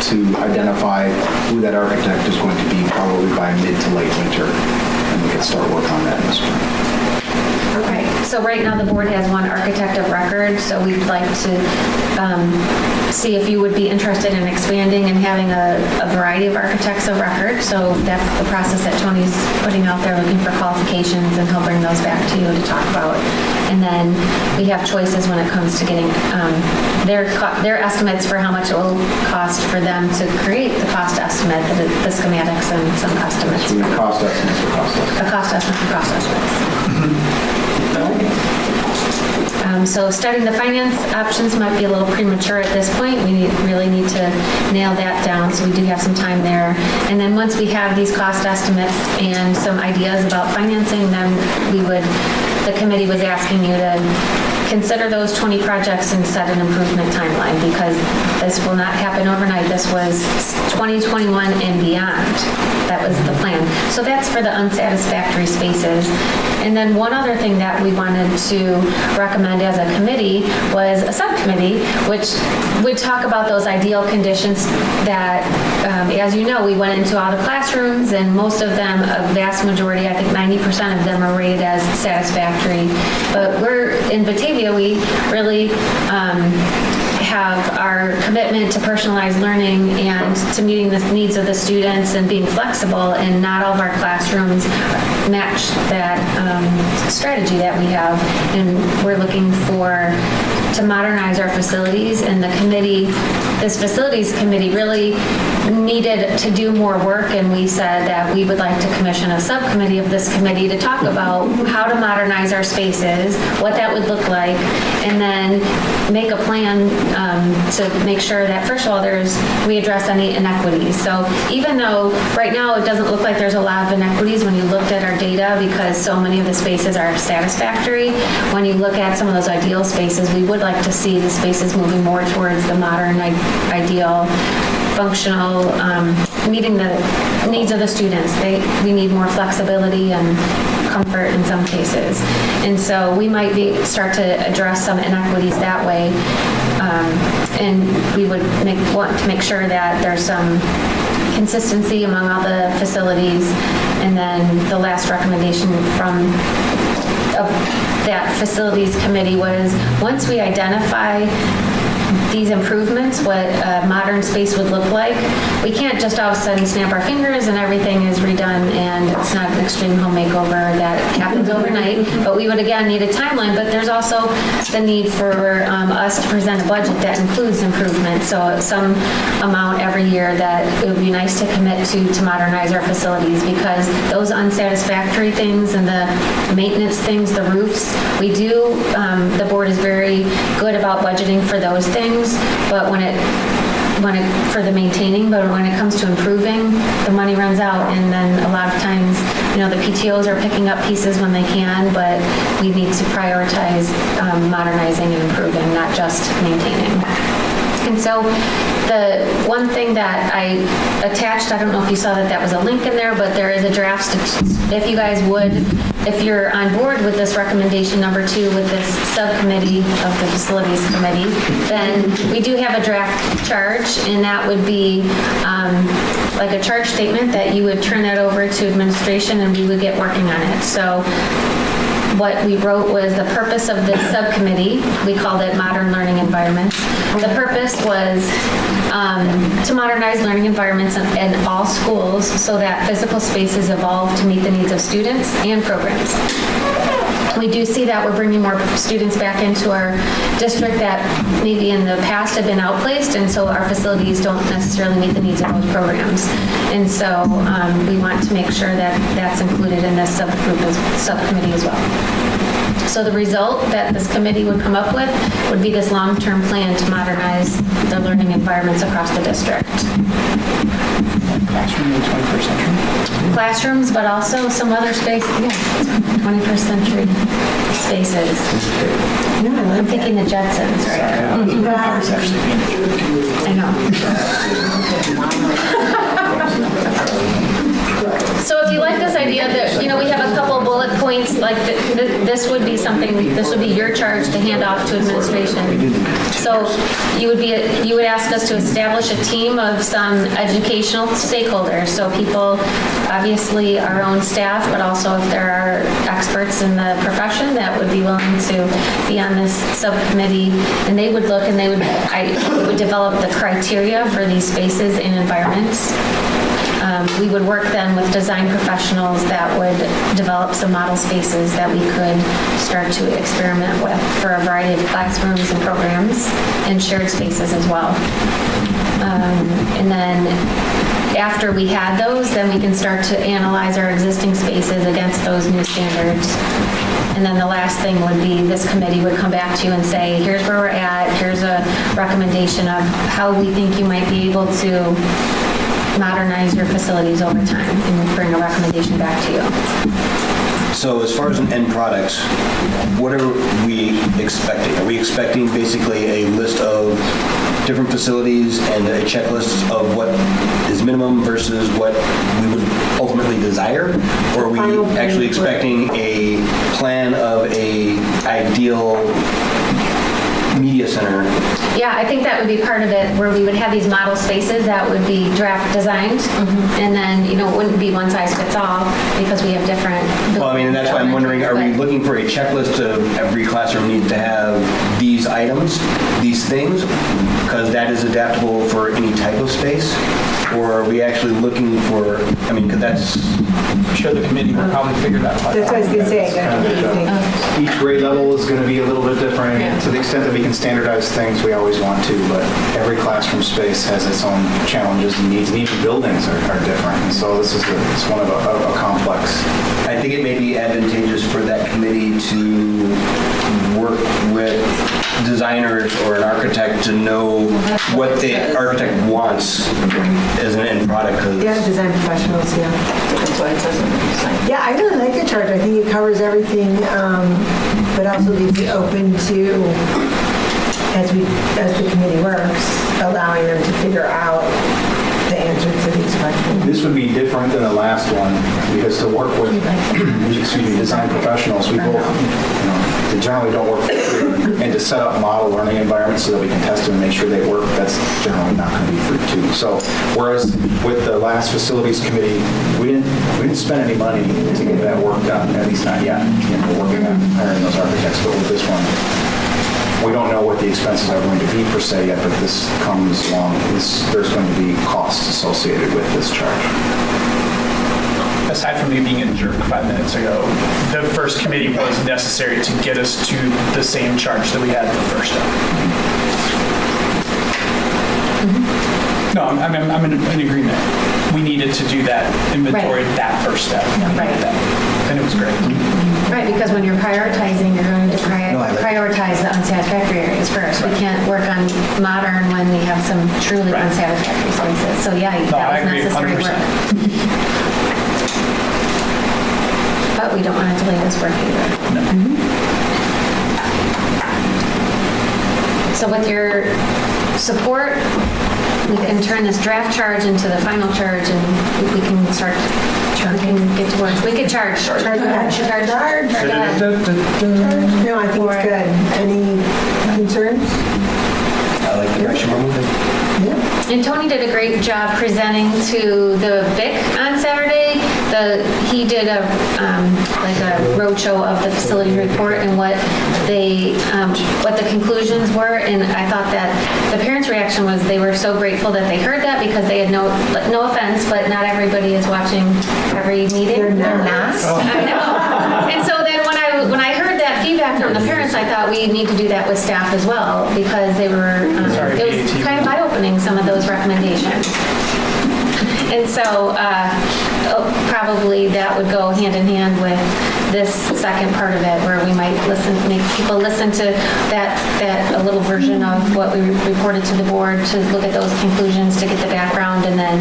to identify who that architect is going to be probably by mid to late winter, and we can start work on that in the spring. Okay, so right now the board has one architect of record, so we'd like to see if you would be interested in expanding and having a variety of architects of record. So that's the process that Tony's putting out there, looking for qualifications, and he'll bring those back to you to talk about. And then we have choices when it comes to getting their estimates for how much it will cost for them to create the cost estimate, the schematics and some estimates. So we have cost estimates for cost estimates. A cost estimate for cost estimates. So starting the finance options might be a little premature at this point. We really need to nail that down, so we do have some time there. And then once we have these cost estimates and some ideas about financing, then the committee was asking you to consider those 20 projects and set an improvement timeline, because this will not happen overnight. This was 2021 and beyond. That was the plan. So that's for the unsatisfactory spaces. And then one other thing that we wanted to recommend as a committee was a subcommittee, which would talk about those ideal conditions that, as you know, we went into all the classrooms, and most of them, a vast majority, I think 90% of them are rated as satisfactory. But we're in Batavia, we really have our commitment to personalized learning and to meeting the needs of the students and being flexible, and not all of our classrooms match that strategy that we have. And we're looking to modernize our facilities, and this facilities committee really needed to do more work, and we said that we would like to commission a subcommittee of this committee to talk about how to modernize our spaces, what that would look like, and then make a plan to make sure that, first of all, we address any inequities. So even though right now it doesn't look like there's a lot of inequities when you looked at our data, because so many of the spaces are satisfactory, when you look at some of those ideal spaces, we would like to see the spaces moving more towards the modern, ideal, functional, meeting the needs of the students. We need more flexibility and comfort in some cases. And so we might start to address some inequities that way. And we would want to make sure that there's some consistency among all the facilities. And then the last recommendation from that facilities committee was, once we identify these improvements, what a modern space would look like, we can't just all of a sudden snap our fingers and everything is redone, and it's not an extreme home makeover that happens overnight. But we would again need a timeline, but there's also the need for us to present a budget that includes improvements. So some amount every year that it would be nice to commit to modernize our facilities, because those unsatisfactory things and the maintenance things, the roofs, the board is very good about budgeting for those things, but for the maintaining, but when it comes to improving, the money runs out, and then a lot of times, the PTOs are picking up pieces when they can, but we need to prioritize modernizing and improving, not just maintaining. And so the one thing that I attached, I don't know if you saw that was a link in there, but there is a draft, if you're on board with this recommendation number 2 with this subcommittee of the facilities committee, then we do have a draft charge, and that would be like a charge statement that you would turn that over to administration, and we would get working on it. So what we wrote was the purpose of this subcommittee. We called it Modern Learning Environments. The purpose was to modernize learning environments in all schools so that physical spaces evolve to meet the needs of students and programs. We do see that we're bringing more students back into our district that maybe in the past have been outplaced, and so our facilities don't necessarily meet the needs of those programs. And so we want to make sure that that's included in this subcommittee as well. So the result that this committee would come up with would be this long-term plan to modernize the learning environments across the district. Classroom in the 21st century? Classrooms, but also some other space, 21st century spaces. I'm thinking the Jetsons, right? I know. So if you like this idea that, we have a couple bullet points, like this would be something, this would be your charge to hand off to administration. So you would ask us to establish a team of some educational stakeholders. So people, obviously our own staff, but also if there are experts in the profession that would be willing to be on this subcommittee, and they would look and I would develop the criteria for these spaces and environments. We would work then with design professionals that would develop some model spaces that we could start to experiment with for a variety of classrooms and programs and shared spaces as well. And then after we had those, then we can start to analyze our existing spaces against those new standards. And then the last thing would be this committee would come back to you and say, here's where we're at, here's a recommendation of how we think you might be able to modernize your facilities over time, and bring a recommendation back to you. So as far as an end product, what are we expecting? Are we expecting basically a list of different facilities and a checklist of what is minimum versus what we would ultimately desire? Or are we actually expecting a plan of a ideal media center? Yeah, I think that would be part of it, where we would have these model spaces that would be draft designed, and then, it wouldn't be one size fits all, because we have different... Well, I mean, and that's why I'm wondering, are we looking for a checklist of every classroom needs to have these items, these things, because that is adaptable for any type of space? Or are we actually looking for, because that's... I'm sure the committee will probably figure that out. That's what I was going to say. Each grade level is going to be a little bit different. To the extent that we can standardize things, we always want to, but every classroom space has its own challenges and needs, and even buildings are different. And so this is it's one of a complex. I think it may be advantageous for that committee to work with designers or an architect to know what the architect wants as an end product. Yeah, design professionals, yeah. That's why it says in the design. Yeah, I really like the chart. I think it covers everything, but also leaves it open to, as the committee works, allowing them to figure out the answer to these questions. This would be different than the last one, because to work with, design professionals, we both, they generally don't work for free. And to set up model learning environments so that we can test them and make sure they work, that's generally not going to be free too. So, whereas with the last facilities committee, we didn't spend any money to get that work done, at least not yet. We're working on hiring those architects, but with this one, we don't know what the expenses are going to be per se yet, but this comes along. There's going to be costs associated with this charge. Aside from me being a jerk 5 minutes ago, the first committee was necessary to get us to the same charge that we had the first time. No, I'm in agreement. We needed to do that inventory, that first step. And it was great. Right, because when you're prioritizing, you're going to prioritize the unsatisfactory areas first. We can't work on modern when we have some truly unsatisfactory spaces. So yeah, that was necessary work. But we don't want to delay this work either. No. So with your support, we can turn this draft charge into the final charge, and we can start. We can get to work. We could charge. Charge. No, I think it's good. Any concerns? I like the direction we're moving. And Tony did a great job presenting to the BIC on Saturday. He did a roadshow of the facility report and what the conclusions were. And I thought that the parents' reaction was they were so grateful that they heard that, because they had no offense, but not everybody is watching every meeting. They're not. I know. And so then when I heard that feedback from the parents, I thought we need to do that with staff as well, because they were it was kind of eye-opening, some of those recommendations. And so probably that would go hand in hand with this second part of it, where we might make people listen to that a little version of what we reported to the board, to look at those conclusions, to get the background, and then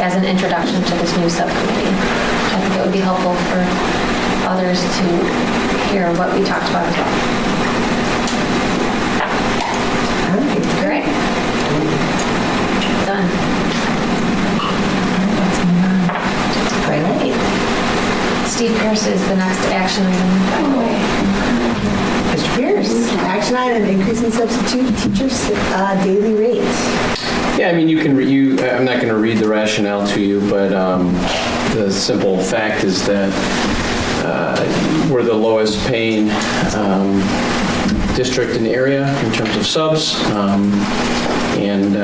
as an introduction to this new subcommittee. I think it would be helpful for others to hear what we talked about as well. Great. Done. All right. Steve Pierce is the next action item, by the way. Mr. Pierce, action item, increasing substitute teachers' daily rate. Yeah, I mean, you can, I'm not going to read the rationale to you, but the simple fact is that we're the lowest paying district in the area in terms of subs, and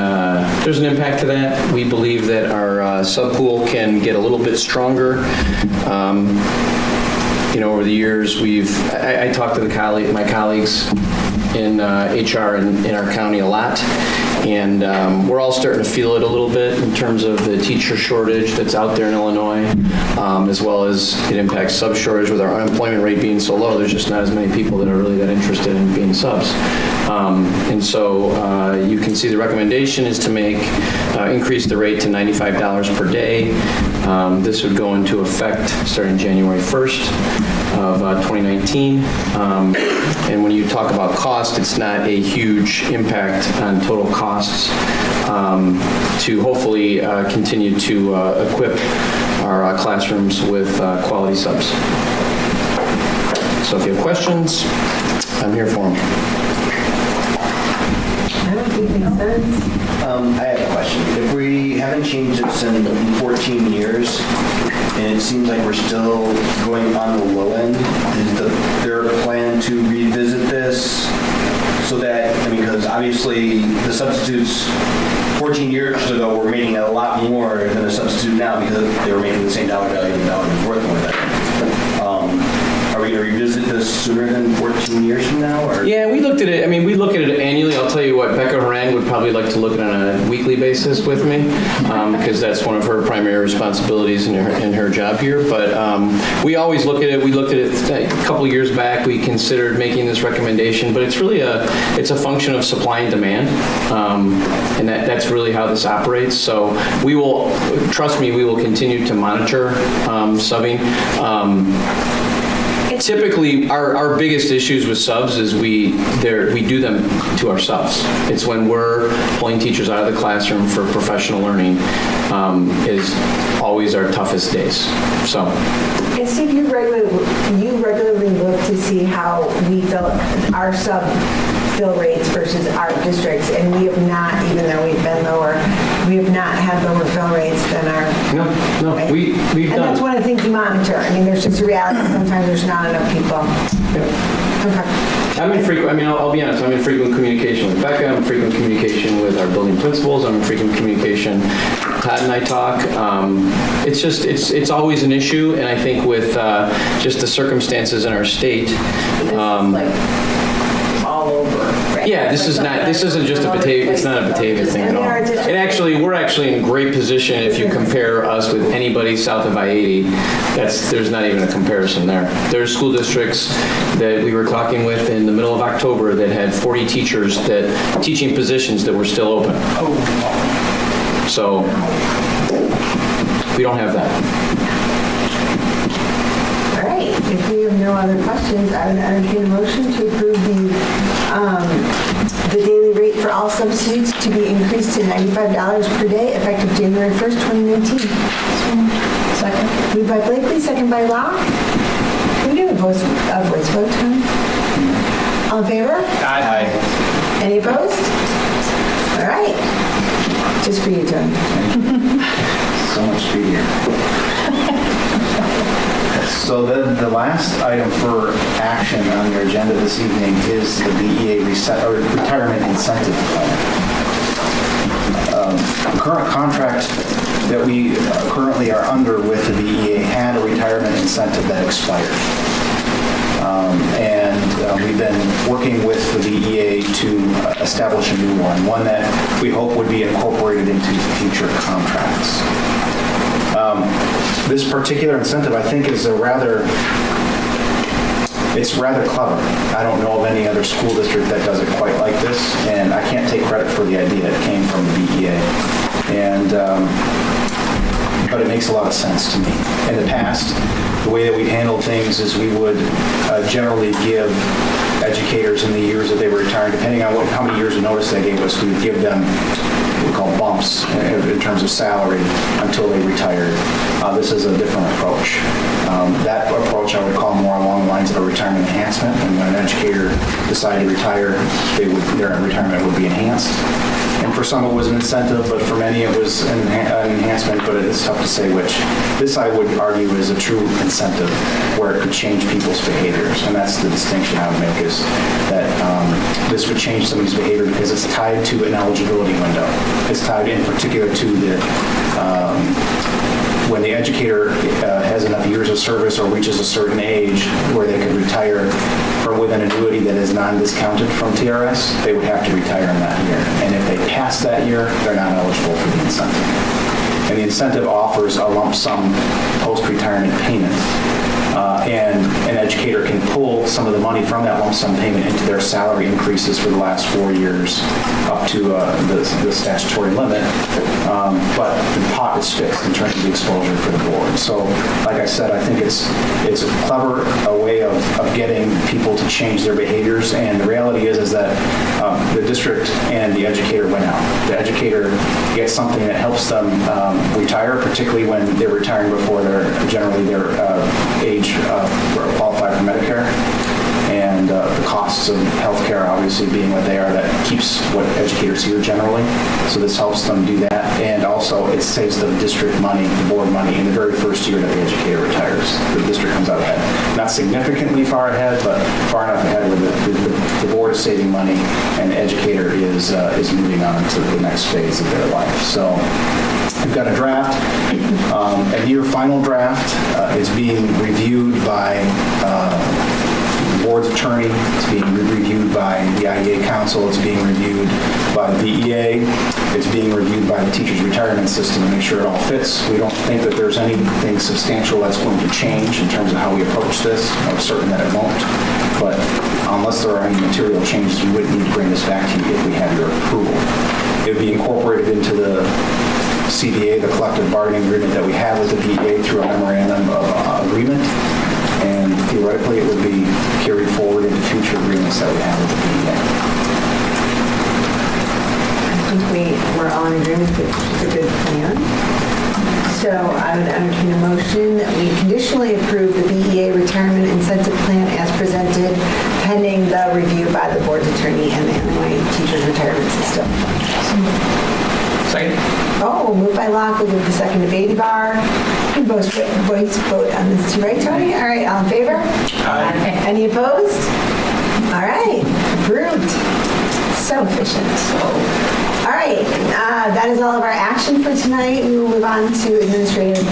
there's an impact to that. We believe that our sub pool can get a little bit stronger. Over the years, I talked to my colleagues in HR in our county a lot, and we're all starting to feel it a little bit in terms of the teacher shortage that's out there in Illinois, as well as it impacts sub shortage. With our unemployment rate being so low, there's just not as many people that are really that interested in being subs. And so you can see the recommendation is to increase the rate to $95 per day. This would go into effect starting January 1st of 2019. And when you talk about cost, it's not a huge impact on total costs to hopefully continue to equip our classrooms with quality subs. So if you have questions, I'm here for them. I don't think it makes sense. I have a question. If we haven't changed this in 14 years, and it seems like we're still going on the low end, is there a plan to revisit this so that, because obviously the substitutes 14 years ago were making a lot more than a substitute now because they were making the same dollar value and the dollar was worth more than that. Are we going to revisit this sooner than 14 years from now? Or? Yeah, we looked at it. I mean, we look at it annually. I'll tell you what, Becca Horan would probably like to look at it on a weekly basis with me because that's one of her primary responsibilities in her job here. But we always look at it. We looked at it a couple of years back. We considered making this recommendation, but it's really it's a function of supply and demand, and that's really how this operates. So we will, trust me, we will continue to monitor subbing. Typically, our biggest issues with subs is we do them to ourselves. It's when we're pulling teachers out of the classroom for professional learning is always our toughest days. So. And Steve, you regularly look to see how we fill our sub fill rates versus our districts, and we have not, even though we've been lower, we have not had lower fill rates than our. No, right? we've and done. That's one of the things you monitor. I mean, there's just a reality. Sometimes there's not enough people. Yeah. Okay. I'm in frequent. I mean, I'll be honest. I'm in frequent communication with Becca. I'm in frequent communication with our building principals. I'm in frequent communication. Todd and I talk. It's just it's always an issue, and I think with just the circumstances in our state. All over. Right? Yeah, this isn't just a Batavia. It's not a Batavia thing at all. We're actually in great position if you compare us with anybody south of I-80. There's not even a comparison there. There's school districts that we were talking with in the middle of October that had 40 teachers teaching positions that were still open. So we don't have that. All right. If we have no other questions, I would entertain a motion to approve the daily rate for all substitutes to be increased to $95 per day effective January 1st, 2019. Second. Moved by Blakely, second by Locke. Can we do a voice vote, Tony? All in favor? Aye. Any opposed? All right. Just for you, Tony. So much speedier. So then the last item for action on your agenda this evening is the BEA retirement incentive plan. The current contract that we currently are under with the BEA had a retirement incentive that expired. And we've been working with the BEA to establish a new one that we hope would be incorporated into future contracts. This particular incentive, I think, is a rather It's rather clever. I don't know of any other school district that does it quite like this, and I can't take credit for the idea. It came from the BEA. But it makes a lot of sense to me. In the past, the way that we've handled things is we would generally give educators in the years that they were retiring, depending on how many years of notice they gave us, we would give them what we call bumps in terms of salary until they retired. This is a different approach. That approach I would call more along the lines of a retirement enhancement, and when an educator decided to retire, their retirement would be enhanced. And for some it was an incentive, but for many it was an enhancement, but it's tough to say which. This, I would argue, is a true incentive where it could change people's behaviors, and that's the distinction I would make, is that this would change somebody's behavior because it's tied to an eligibility window. It's tied in particular to the when the educator has enough years of service or reaches a certain age where they could retire with an annuity that is non-discounted from TRS, they would have to retire in that year. And if they pass that year, they're not eligible for the incentive. And the incentive offers a lump sum post-retirement payment. And an educator can pull some of the money from that lump sum payment into their salary increases for the last 4 years up to the statutory limit. But the pot is fixed in terms of the exposure for the board. So, like I said, I think it's a clever way of getting people to change their behaviors. And the reality is that the district and the educator went out. The educator gets something that helps them retire, particularly when they're retiring before their age qualify for Medicare, and the costs of healthcare obviously being what they are, that keeps what educators here generally. So this helps them do that, and also it saves the district money, the board money, in the very first year that the educator retires. The district comes out ahead. Not significantly far ahead, but far enough ahead where the board is saving money and the educator is moving on to the next phase of their life. So we've got a draft, a near final draft. Is being reviewed by the board's attorney. It's being reviewed by the IEA Council. It's being reviewed by the BEA. It's being reviewed by the teacher's retirement system to make sure it all fits. We don't think that there's anything substantial that's going to change in terms of how we approach this. I'm certain that it won't. But unless there are any material changes, we would need to bring this back to you if we have your approval. It would be incorporated into the CBA, the collective bargaining agreement that we have with the BEA through a memorandum of agreement, and theoretically it would be carried forward into future agreements that we have with the BEA. I think we're all in agreement that it's a good plan. So I would entertain a motion that we conditionally approve the BEA retirement incentive plan as presented, pending the review by the board's attorney and the Illinois teacher's retirement system. Second. Oh, moved by Locke, we'll move the second to Beatty Bar. Voice vote on this too, right, Tony? All right, all in favor? Aye. Any opposed? All right, approved. So efficient. All right, that is all of our action for tonight. We will move on to administrative.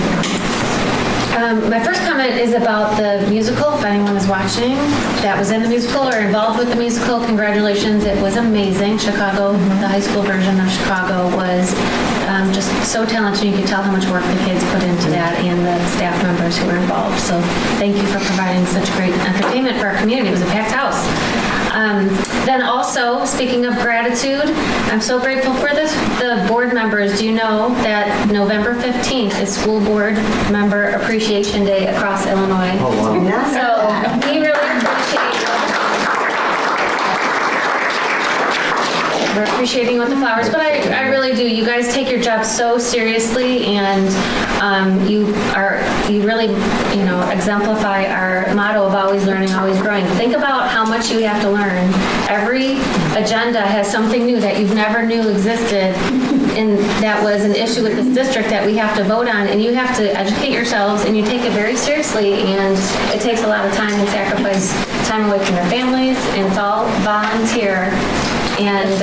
My first comment is about the musical. If anyone is watching that was in the musical or involved with the musical, congratulations. It was amazing. Chicago, the high school version of Chicago was just so talented. You could tell how much work the kids put into that and the staff members who were involved. So thank you for providing such great entertainment for our community. It was a packed house. Then also, speaking of gratitude, I'm so grateful for this. The board members, do you know that November 15th is School Board Member Appreciation Day across Illinois? Oh, wow. So we really appreciate We're appreciating you with the flowers, but I really do. You guys take your job so seriously, and you really, exemplify our motto of always learning, always growing. Think about how much you have to learn. Every agenda has something new that you've never knew existed, and that was an issue with this district that we have to vote on, and you have to educate yourselves, and you take it very seriously, and it takes a lot of time and sacrifice, time away from your families, and it's all volunteer. And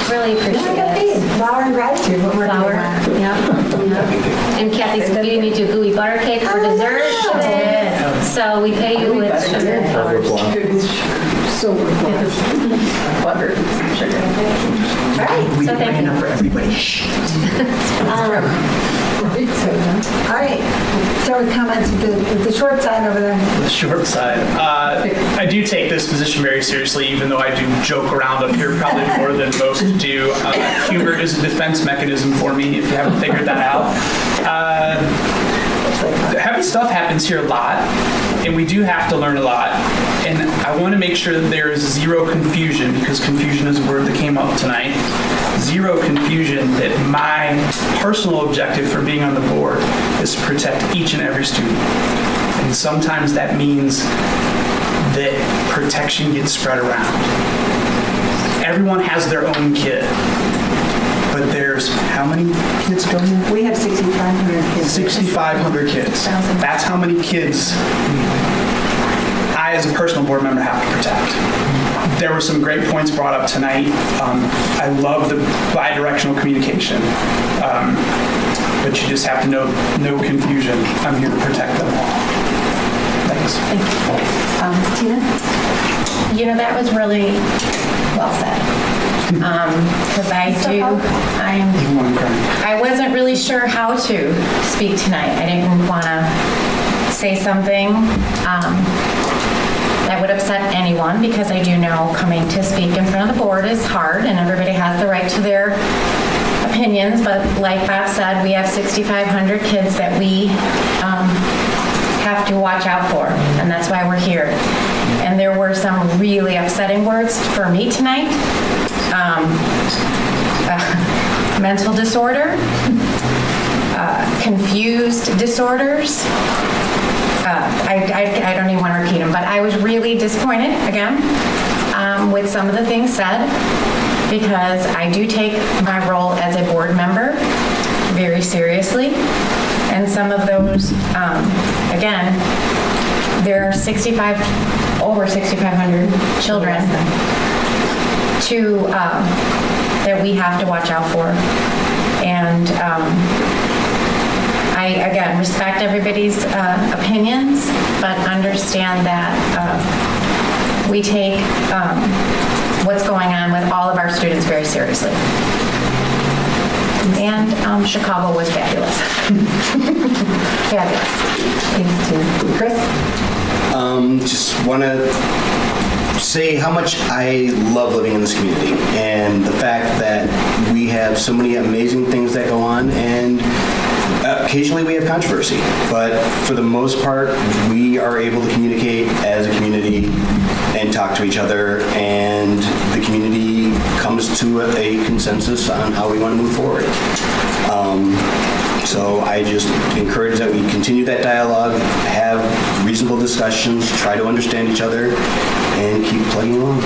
really appreciate it. Flower and gratitude. Flower, yep. And Kathy's feeding me to gooey butter cake for dessert. She did. So we pay you with sugar. So worthwhile. Butter, sugar. All right. So thank you. For everybody. All right, start with comments with the short side over there. The short side. I do take this position very seriously, even though I do joke around up here probably more than most do. Humor is a defense mechanism for me, if you haven't figured that out. Heavy stuff happens here a lot, and we do have to learn a lot. And I want to make sure that there is zero confusion, because confusion is a word that came up tonight. Zero confusion that my personal objective for being on the board is to protect each and every student. And sometimes that means that protection gets spread around. Everyone has their own kid. But there's how many kids go here? We have 6,500 kids. 6,500 kids. That's how many kids I, as a personal board member, have to protect. There were some great points brought up tonight. I love the bi-directional communication. But you just have to know, no confusion. I'm here to protect them all. Thanks. Thank you. Tina? You know, that was really well said. Because I wasn't really sure how to speak tonight. I didn't want to say something that would upset anyone, because I do know coming to speak in front of the board is hard and everybody has the right to their opinions. But like Bob said, we have 6,500 kids that we have to watch out for, and that's why we're here. And there were some really upsetting words for me tonight. Mental disorder, confused disorders. I don't even want to repeat them, but I was really disappointed, again, with some of the things said, because I do take my role as a board member very seriously. And some of those, again, there are over 6,500 children that we have to watch out for. And I, again, respect everybody's opinions, but understand that we take what's going on with all of our students very seriously. And Chicago was fabulous. Fabulous. Thanks, Tina. Chris? Just want to say how much I love living in this community, and the fact that we have so many amazing things that go on, and occasionally we have controversy, but for the most part, we are able to communicate as a community and talk to each other, and the community comes to a consensus on how we want to move forward. So I just encourage that we continue that dialogue, have reasonable discussions, try to understand each other, and keep plugging along.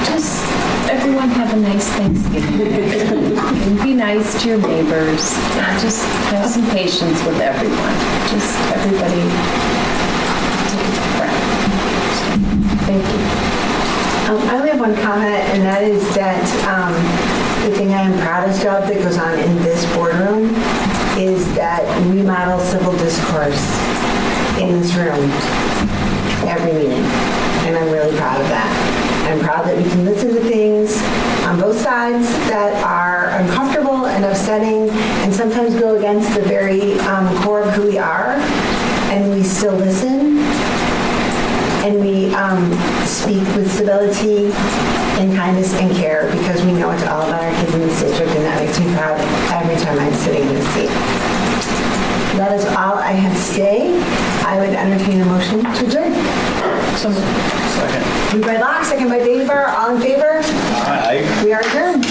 Just everyone have a nice Thanksgiving. And be nice to your neighbors. And just have some patience with everyone. Just everybody take a breath. Thank you. I only have one comment, and that is that the thing I am proudest of that goes on in this boardroom is that we model civil discourse in this room every meeting, and I'm really proud of that. I'm proud that we can listen to things on both sides that are uncomfortable and upsetting and sometimes go against the very core of who we are, and we still listen. And we speak with civility and kindness and care, because we know it's all about our kids in this district, and that makes me proud every time I'm sitting in this seat. That is all I have to say. I would entertain a motion to adjourn. Second. Moved by Locke, second by David Barr. All in favor? Aye. We are adjourned.